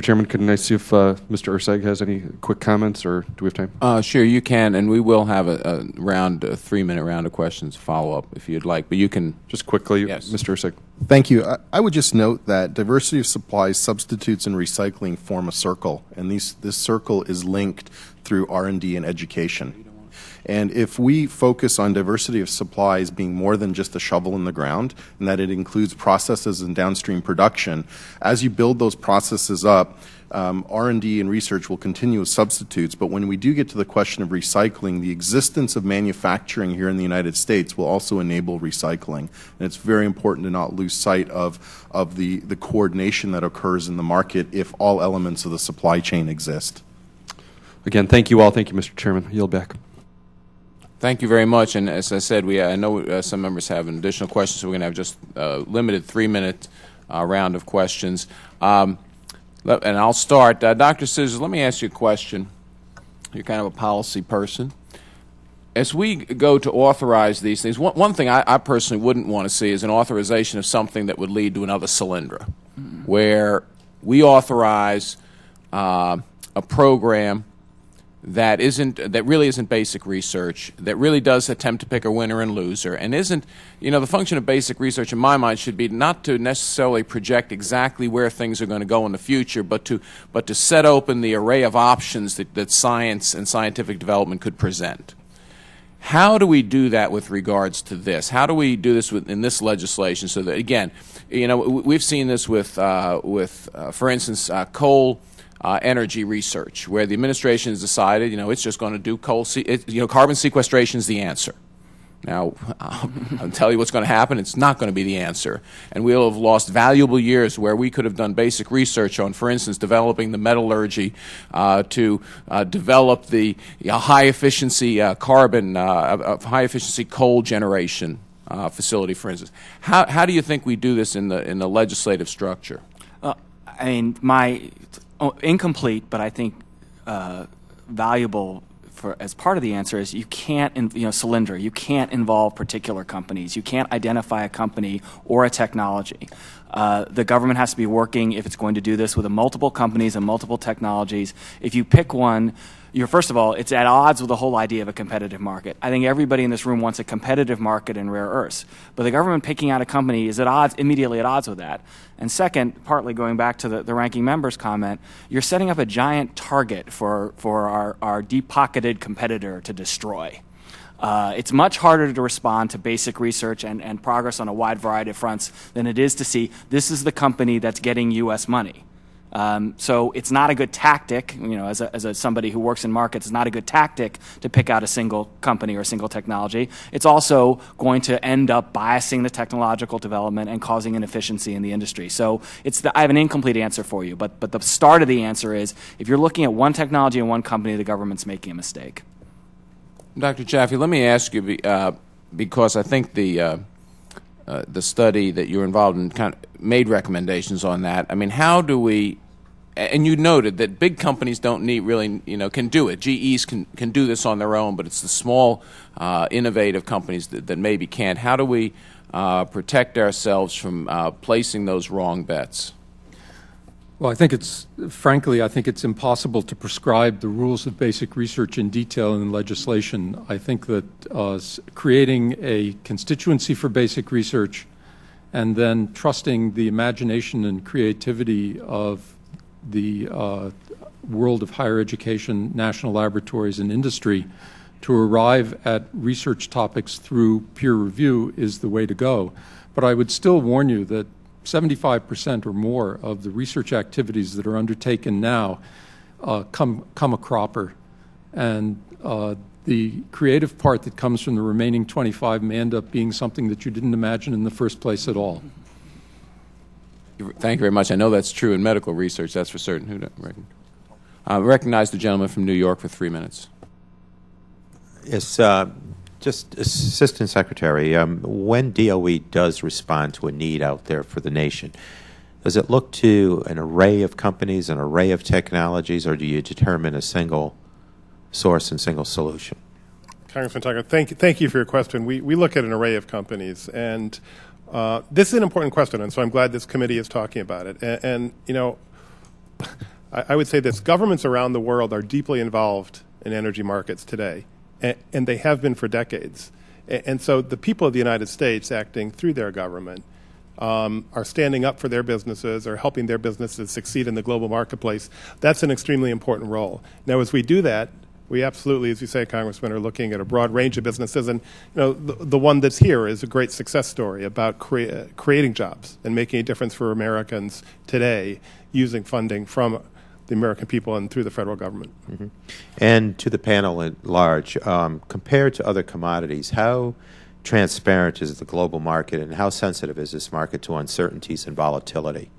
Chairman, can I see if Mr. Erceg has any quick comments, or do we have time?
Sure, you can, and we will have a 3-minute round of questions follow-up if you'd like, but you can...
Just quickly,
yes.
Mr. Erceg.
Thank you. I would just note that diversity of supplies, substitutes, and recycling form a circle, and this circle is linked through R&D and education. And if we focus on diversity of supplies being more than just a shovel in the ground, and that it includes processes and downstream production, as you build those processes up, R&D and research will continue as substitutes. But when we do get to the question of recycling, the existence of manufacturing here in the United States will also enable recycling. And it's very important to not lose sight of the coordination that occurs in the market if all elements of the supply chain exist.
Again, thank you all. Thank you, Mr. Chairman. Yield back.
Thank you very much. And as I said, I know some members have additional questions, so we're going to have just a limited 3-minute round of questions. And I'll start. Dr. Scissors, let me ask you a question. You're kind of a policy person. As we go to authorize these things, one thing I personally wouldn't want to see is an authorization of something that would lead to another Solyndra, where we authorize a program that really isn't basic research, that really does attempt to pick a winner and loser, and isn't, the function of basic research in my mind should be not to necessarily project exactly where things are going to go in the future, but to set open the array of options that science and scientific development could present. How do we do that with regards to this? How do we do this in this legislation so that, again, we've seen this with for instance, coal energy research, where the administration has decided, it's just going to do carbon sequestration is the answer. Now, I'll tell you what's going to happen. It's not going to be the answer. And we'll have lost valuable years where we could have done basic research on, for instance, developing the metallurgy to develop the high-efficiency high-efficiency coal generation facility, for instance. How do you think we do this in the legislative structure?
Incomplete, but I think valuable as part of the answer is you can't, Cylinder, you can't involve particular companies. You can't identify a company or a technology. The government has to be working, if it's going to do this, with multiple companies and multiple technologies. If you pick one, first of all, it's at odds with the whole idea of a competitive market. I think everybody in this room wants a competitive market in rare earths. But the government picking out a company is immediately at odds with that. And second, partly going back to the ranking member's comment, you're setting up a giant target for our deep-pocketed competitor to destroy. It's much harder to respond to basic research and progress on a wide variety of fronts than it is to see this is the company that's getting U.S. money. So it's not a good tactic, as somebody who works in markets, it's not a good tactic to pick out a single company or a single technology. It's also going to end up biasing the technological development and causing inefficiency in the industry. So I have an incomplete answer for you, but the start of the answer is if you're looking at one technology and one company, the government's making a mistake.
Dr. Jaffe, let me ask you, because I think the study that you're involved in kind of made recommendations on that. I mean, how do we? And you noted that big companies don't need really, can do it. GEs can do this on their own, but it's the small, innovative companies that maybe can't. How do we protect ourselves from placing those wrong bets?
Well, I think it's impossible to prescribe the rules of basic research in detail in legislation. I think that creating a constituency for basic research and then trusting the imagination and creativity of the world of higher education, national laboratories, and industry to arrive at research topics through peer review is the way to go. But I would still warn you that 75% or more of the research activities that are undertaken now come a cropper, and the creative part that comes from the remaining 25 may end up being something that you didn't imagine in the first place at all.
Thank you very much. I know that's true in medical research, that's for certain. Who recognize the gentleman from New York for 3 minutes.
Yes, just Assistant Secretary, when DOE does respond to a need out there for the nation, does it look to an array of companies, an array of technologies, or do you determine a single source and single solution?
Congressman Tucker, thank you for your question. We look at an array of companies, and this is an important question, and so I'm glad this committee is talking about it. And I would say this: governments around the world are deeply involved in energy markets today, and they have been for decades. And so the people of the United States, acting through their government, are standing up for their businesses, or helping their businesses succeed in the global marketplace. That's an extremely important role. Now, as we do that, we absolutely, as you say, Congressman, are looking at a broad range of businesses. And the one that's here is a great success story about creating jobs and making a difference for Americans today using funding from the American people and through the federal government.
Mm-hmm. And to the panel at large, compared to other commodities, how transparent is the global market, and how sensitive is this market to uncertainties and volatility?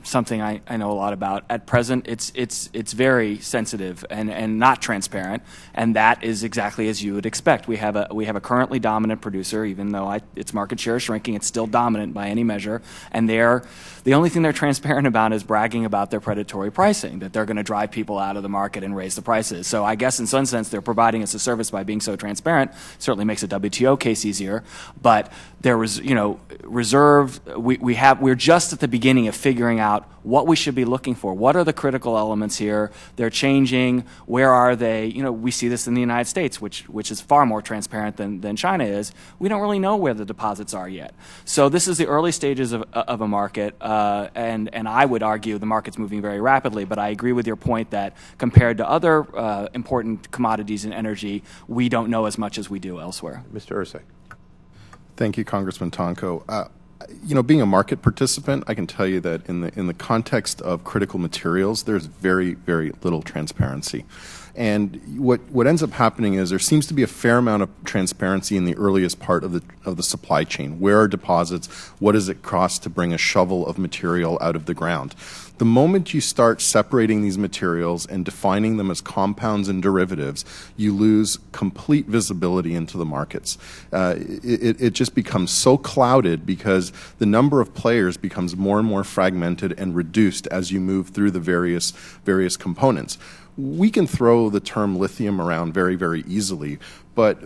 Something I know a lot about. At present, it's very sensitive and not transparent, and that is exactly as you would expect. We have a currently dominant producer, even though its market share is shrinking. It's still dominant by any measure, and the only thing they're transparent about is bragging about their predatory pricing, that they're going to drive people out of the market and raise the prices. So I guess in some sense they're providing us a service by being so transparent. Certainly makes a WTO case easier, but there was we're just at the beginning of figuring out what we should be looking for. What are the critical elements here? They're changing. Where are they? We see this in the United States, which is far more transparent than China is. We don't really know where the deposits are yet. So this is the early stages of a market, and I would argue the market's moving very rapidly, but I agree with your point that compared to other important commodities in energy, we don't know as much as we do elsewhere.
Mr. Erceg.
Thank you, Congressman Tonko. Being a market participant, I can tell you that in the context of critical materials, there's very, very little transparency. And what ends up happening is there seems to be a fair amount of transparency in the earliest part of the supply chain. Where are deposits? What does it cost to bring a shovel of material out of the ground? The moment you start separating these materials and defining them as compounds and derivatives, you lose complete visibility into the markets. It just becomes so clouded because the number of players becomes more and more fragmented and reduced as you move through the various components. we can throw the term lithium around very, very easily, but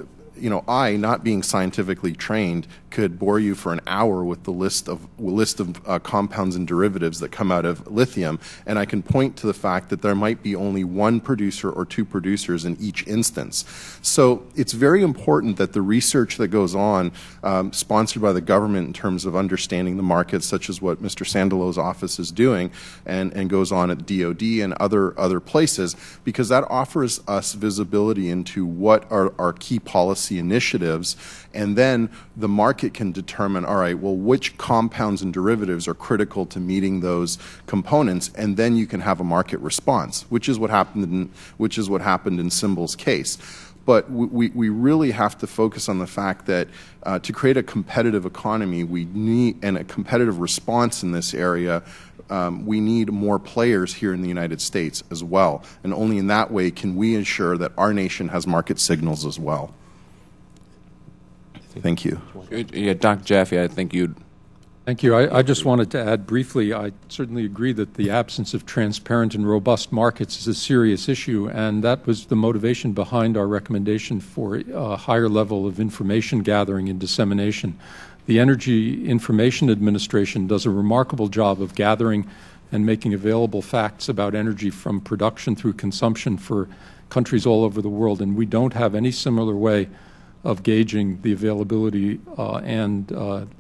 I, not being scientifically trained, could bore you for an hour with the list of compounds and derivatives that come out of lithium, and I can point to the fact that there might be only one producer or two producers in each instance. So it's very important that the research that goes on, sponsored by the government in terms of understanding the markets, such as what Mr. Sandalow's office is doing, and goes on at DOD and other places, because that offers us visibility into what are our key policy initiatives, and then the market can determine, all right, well, which compounds and derivatives are critical to meeting those components, and then you can have a market response, which is what happened in Simbol's case. But we really have to focus on the fact that to create a competitive economy, we need, and a competitive response in this area, we need more players here in the United States as well. And only in that way can we ensure that our nation has market signals as well. Thank you.
Yeah, Dr. Jaffe, I think you'd...
Thank you. I just wanted to add briefly, I certainly agree that the absence of transparent and robust markets is a serious issue, and that was the motivation behind our recommendation for a higher level of information gathering and dissemination. The Energy Information Administration does a remarkable job of gathering and making available facts about energy from production through consumption for countries all over the world, and we don't have any similar way of gauging the availability and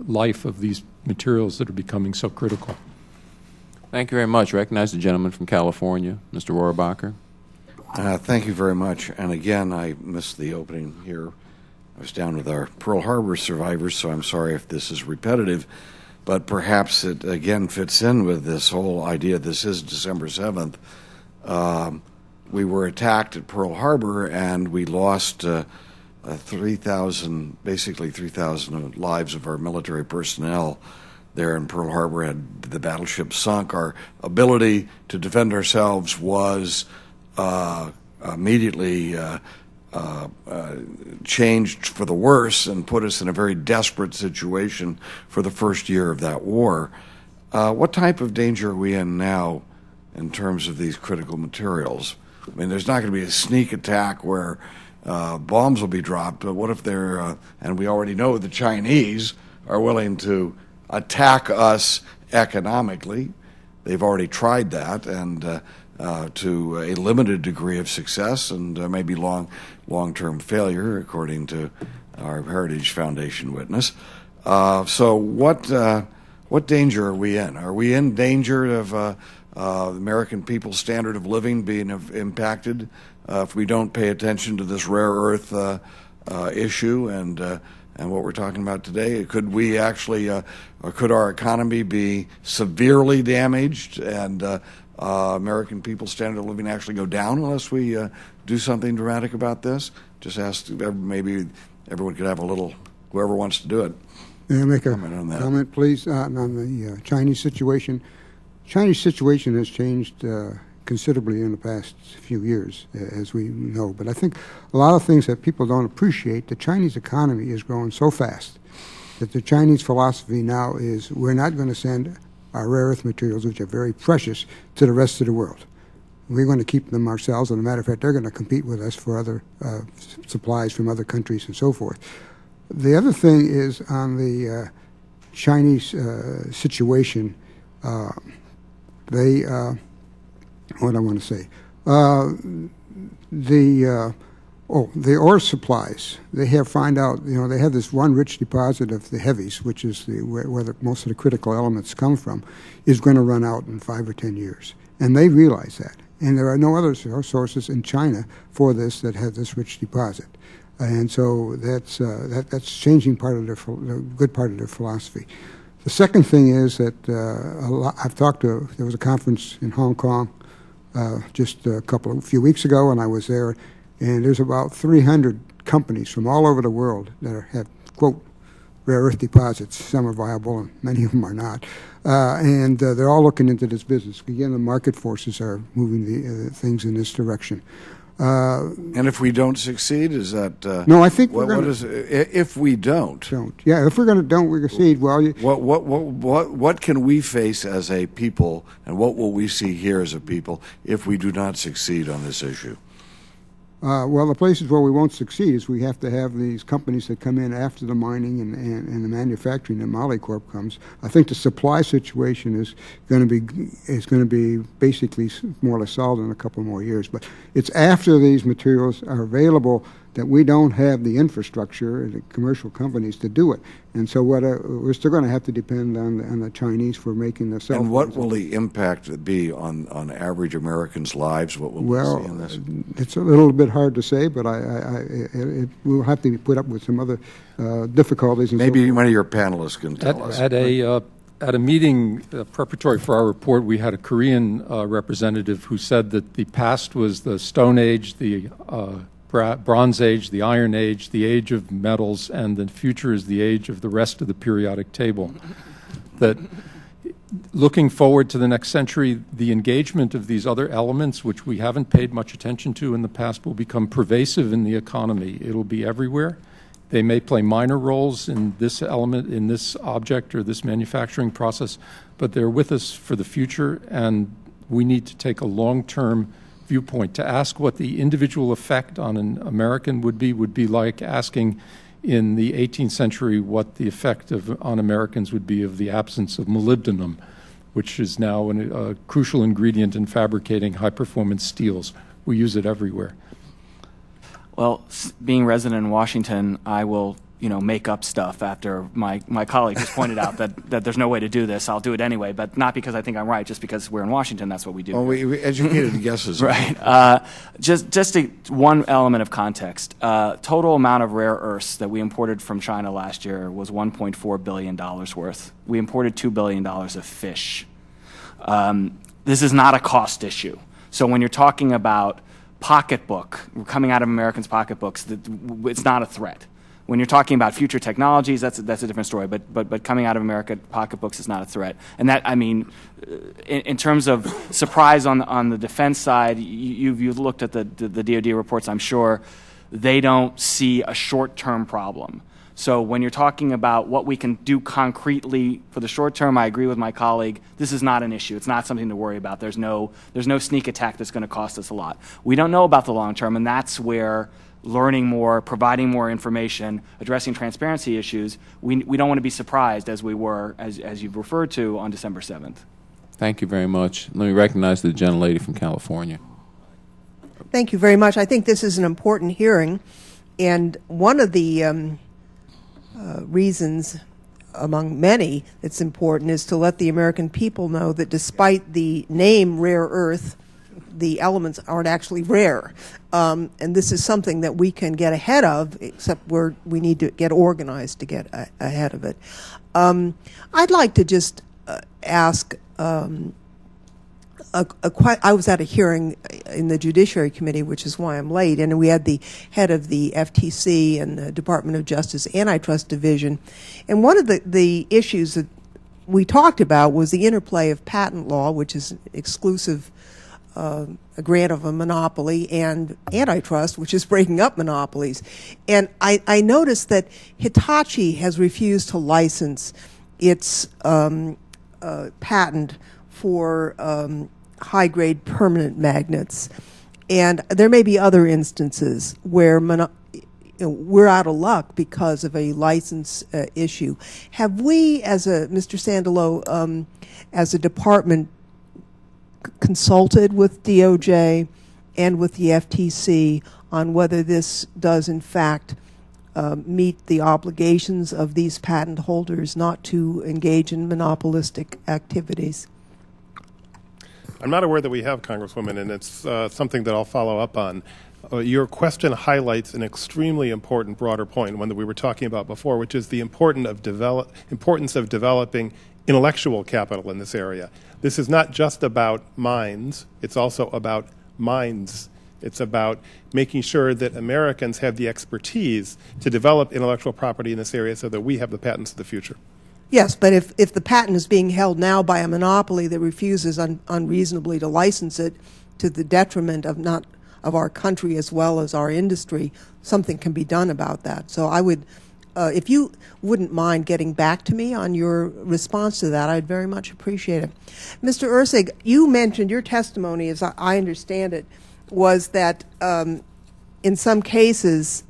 life of these materials that are becoming so critical.
Thank you very much. Recognize the gentleman from California, Mr. Rohrabacher.
Thank you very much. And again, I missed the opening here. I was down with our Pearl Harbor survivors, so I'm sorry if this is repetitive, but perhaps it again fits in with this whole idea. This is December 7th. We were attacked at Pearl Harbor, and we lost 3,000 lives of our military personnel there in Pearl Harbor. Had the battleship sunk, our ability to defend ourselves was immediately changed for the worse and put us in a very desperate situation for the first year of that war. What type of danger are we in now in terms of these critical materials? I mean, there's not going to be a sneak attack where bombs will be dropped, but what if they're, and we already know the Chinese are willing to attack us economically. They've already tried that, and to a limited degree of success, and maybe long-term failure, according to our Heritage Foundation witness. So what danger are we in? Are we in danger of the American people's standard of living being impacted if we don't pay attention to this rare earth issue and what we're talking about today? Could we actually, or could our economy be severely damaged and American people's standard of living actually go down unless we do something dramatic about this? Just ask, maybe everyone could have a little, whoever wants to do it.
May I make a
comment,
please, on the Chinese situation? Chinese situation has changed considerably in the past few years, as we know. But I think a lot of things that people don't appreciate, the Chinese economy is growing so fast that the Chinese philosophy now is we're not going to send our rare earth materials, which are very precious, to the rest of the world. We're going to keep them ourselves. As a matter of fact, they're going to compete with us for other supplies from other countries and so forth. The other thing is on the Chinese situation, what I want to say, the ore supplies. They have found out, they have this one rich deposit of the heavies, which is where most of the critical elements come from, is going to run out in 5 or 10 years, and they realize that. And there are no other sources in China for this that have this rich deposit, and so that's changing part of their good part of their philosophy. The second thing is that there was a conference in Hong Kong just a few weeks ago, and I was there, and there's about 300 companies from all over the world that have, quote, rare earth deposits. Some are viable and many of them are not. And they're all looking into this business. Again, the market forces are moving the things in this direction.
And if we don't succeed, is that
No, I think
what is if we don't?
Yeah, if we're going to don't succeed, well,
What can we face as a people, and what will we see here as a people if we do not succeed on this issue?
well, the places where we won't succeed is we have to have these companies that come in after the mining and the manufacturing, and Molycorp comes. I think the supply situation is going to be basically more or less solved in a couple more years. But it's after these materials are available that we don't have the infrastructure, the commercial companies, to do it. And so we're still going to have to depend on the Chinese for making the cell
And
phones.
what will the impact be on average Americans' lives? What will we see in this?
It's a little bit hard to say, but we'll have to put up with some other difficulties. And
Maybe one of your panelists can tell us.
At a meeting preparatory for our report, we had a Korean representative who said that the past was the Stone Age, the Bronze Age, the Iron Age, the age of metals, and the future is the age of the rest of the periodic table. That looking forward to the next century, the engagement of these other elements, which we haven't paid much attention to in the past, will become pervasive in the economy. It'll be everywhere. They may play minor roles in this element, in this object or this manufacturing process, but they're with us for the future, and we need to take a long-term viewpoint. To ask what the individual effect on an American would be like asking in the 18th century what the effect on Americans would be of the absence of molybdenum, which is now a crucial ingredient in fabricating high-performance steels. We use it everywhere.
Well, being resident in Washington, I will, make up stuff after my colleague just pointed out that there's no way to do this. I'll do it anyway, but not because I think I'm right, just because we're in Washington, that's what we do.
Well, we educated guesses.
Right. Just one element of context. Total amount of rare earths that we imported from China last year was $1.4 billion worth. We imported $2 billion of fish. This is not a cost issue. So when you're talking about pocketbook, coming out of Americans' pocketbooks, it's not a threat. When you're talking about future technologies, that's a different story. But coming out of American pocketbooks is not a threat. And that, in terms of surprise on the defense side, you've looked at the DoD reports. I'm sure they don't see a short-term problem. So when you're talking about what we can do concretely for the short term, I agree with my colleague. This is not an issue. It's not something to worry about. There's no sneak attack that's going to cost us a lot. We don't know about the long term, and that's where learning more, providing more information, addressing transparency issues, we don't want to be surprised as we were, as you've referred to, on December 7th.
Thank you very much. Let me recognize the gentlelady from California.
Thank you very much. I think this is an important hearing, and one of the reasons among many that's important is to let the American people know that despite the name rare earth, the elements aren't actually rare. And this is something that we can get ahead of, except we need to get organized to get ahead of it. I'd like to just ask I was at a hearing in the Judiciary Committee, which is why I'm late, and we had the head of the FTC and the Department of Justice Antitrust Division. And one of the issues that we talked about was the interplay of patent law, which is exclusive a grant of a monopoly, and antitrust, which is breaking up monopolies. And I noticed that Hitachi has refused to license its patent for high-grade permanent magnets. And there may be other instances where we're out of luck because of a license issue. Have we, Mr. Sandalow, as a department, consulted with DOJ and with the FTC on whether this does, in fact, meet the obligations of these patent holders not to engage in monopolistic activities?
I'm not aware that we have, Congresswoman, and it's something that I'll follow up on. Your question highlights an extremely important broader point, one that we were talking about before, which is the importance of developing intellectual capital in this area. This is not just about mines, it's also about minds. It's about making sure that Americans have the expertise to develop intellectual property in this area so that we have the patents of the future.
Yes, but if the patent is being held now by a monopoly that refuses unreasonably to license it to the detriment of not of our country as well as our industry, something can be done about that. So I would, if you wouldn't mind getting back to me on your response to that, I'd very much appreciate it. Mr. Erceg, you mentioned your testimony, as I understand it, was that in some cases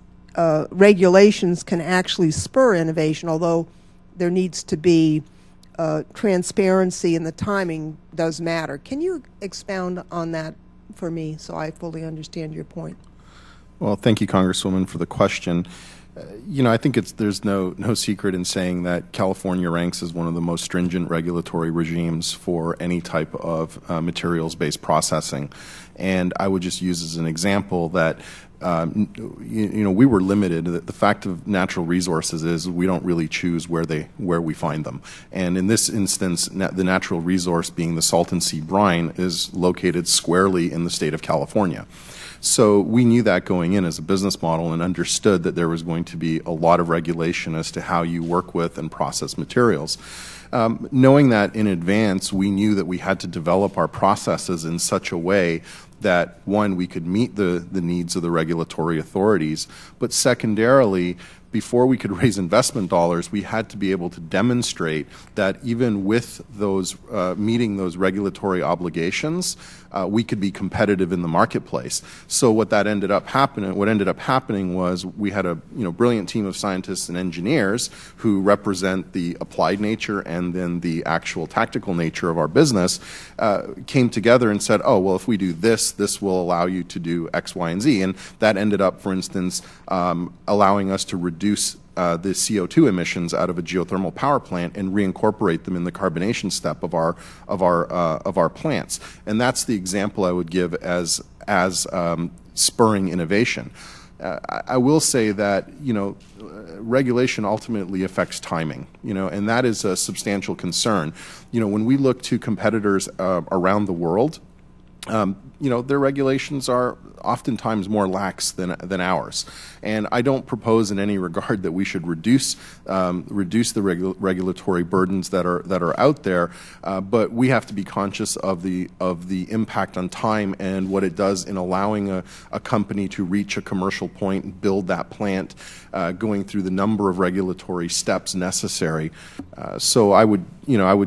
regulations can actually spur innovation, although there needs to be transparency and the timing does matter. Can you expound on that for me so I fully understand your point?
Well, thank you, Congresswoman, for the question. I think there's no secret in saying that California ranks as one of the most stringent regulatory regimes for any type of materials-based processing. And I would just use as an example that we were limited. The fact of natural resources is we don't really choose where we find them. And in this instance, the natural resource, being the salton sea brine, is located squarely in the state of California. So we knew that going in as a business model and understood that there was going to be a lot of regulation as to how you work with and process materials. Knowing that in advance, we knew that we had to develop our processes in such a way that, one, we could meet the needs of the regulatory authorities, but secondarily, before we could raise investment dollars, we had to be able to demonstrate that even with those meeting those regulatory obligations, we could be competitive in the marketplace. So what ended up happening was we had a brilliant team of scientists and engineers who represent the applied nature and then the actual tactical nature of our business, came together and said, oh, well, if we do this, this will allow you to do X, Y, and Z. And that ended up, for instance, allowing us to reduce the CO2 emissions out of a geothermal power plant and reincorporate them in the carbonation step of our plants. And that's the example I would give as spurring innovation. I will say that regulation ultimately affects timing, and that is a substantial concern. When we look to competitors around the world, their regulations are oftentimes more lax than ours. And I don't propose in any regard that we should reduce the regulatory burdens that are out there, but we have to be conscious of the impact on time and what it does in allowing a company to reach a commercial point and build that plant, going through the number of regulatory steps necessary. So I would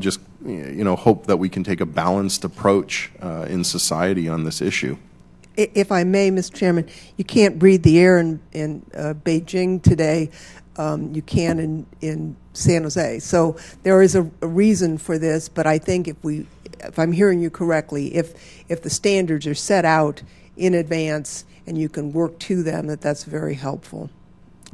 just hope that we can take a balanced approach in society on this issue.
If I may, Mr. Chairman, you can't breathe the air in Beijing today. You can in San Jose. So there is a reason for this, but I think if I'm hearing you correctly, if the standards are set out in advance and you can work to them, that's very helpful.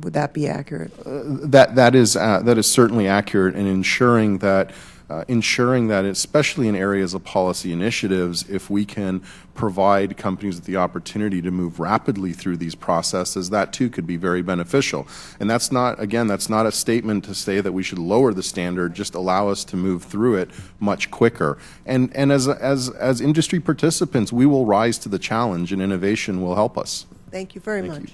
Would that be accurate?
That is certainly accurate, and ensuring that, especially in areas of policy initiatives, if we can provide companies with the opportunity to move rapidly through these processes, that too could be very beneficial. And that's not a statement to say that we should lower the standard, just allow us to move through it much quicker. And as industry participants, we will rise to the challenge, and innovation will help us.
Thank you very much.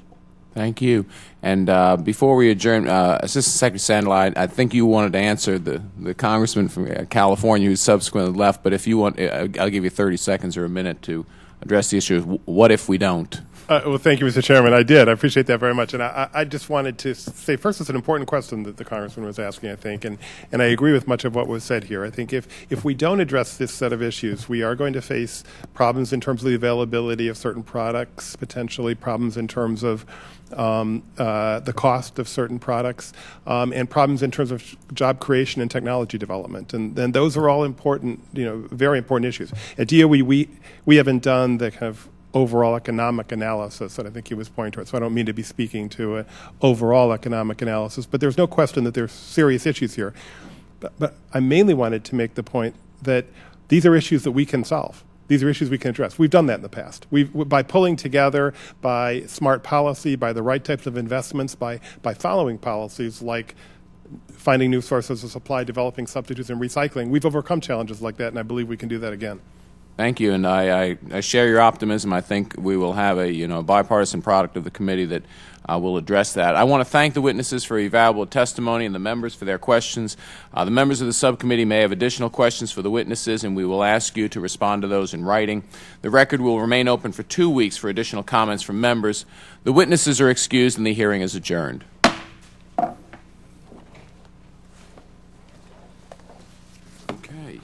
Thank you. And before we adjourn, Assistant Secretary Sandalow, I think you wanted to answer the congressman from California who subsequently left, but if you want, I'll give you 30 seconds or a minute to address the issue of what if we don't?
Well, thank you, Mr. Chairman. I did. I appreciate that very much. And I just wanted to say, first, it's an important question that the congressman was asking, I think, and I agree with much of what was said here. I think if we don't address this set of issues, we are going to face problems in terms of the availability of certain products, potentially problems in terms of the cost of certain products, and problems in terms of job creation and technology development. And those are all important, very important issues. At DOE, we haven't done the kind of overall economic analysis that I think he was pointing towards. So I don't mean to be speaking to an overall economic analysis, but there's no question that there's serious issues here. But I mainly wanted to make the point that these are issues that we can solve. These are issues we can address. We've done that in the past. By pulling together, by smart policy, by the right types of investments, by following policies like finding new sources of supply, developing substitutes, and recycling, we've overcome challenges like that, and I believe we can do that again.
Thank you, and I share your optimism. I think we will have a bipartisan product of the committee that will address that. I want to thank the witnesses for your valuable testimony and the members for their questions. The members of the subcommittee may have additional questions for the witnesses, and we will ask you to respond to those in writing. The record will remain open for 2 weeks for additional comments from members. The witnesses are excused, and the hearing is adjourned. Okay.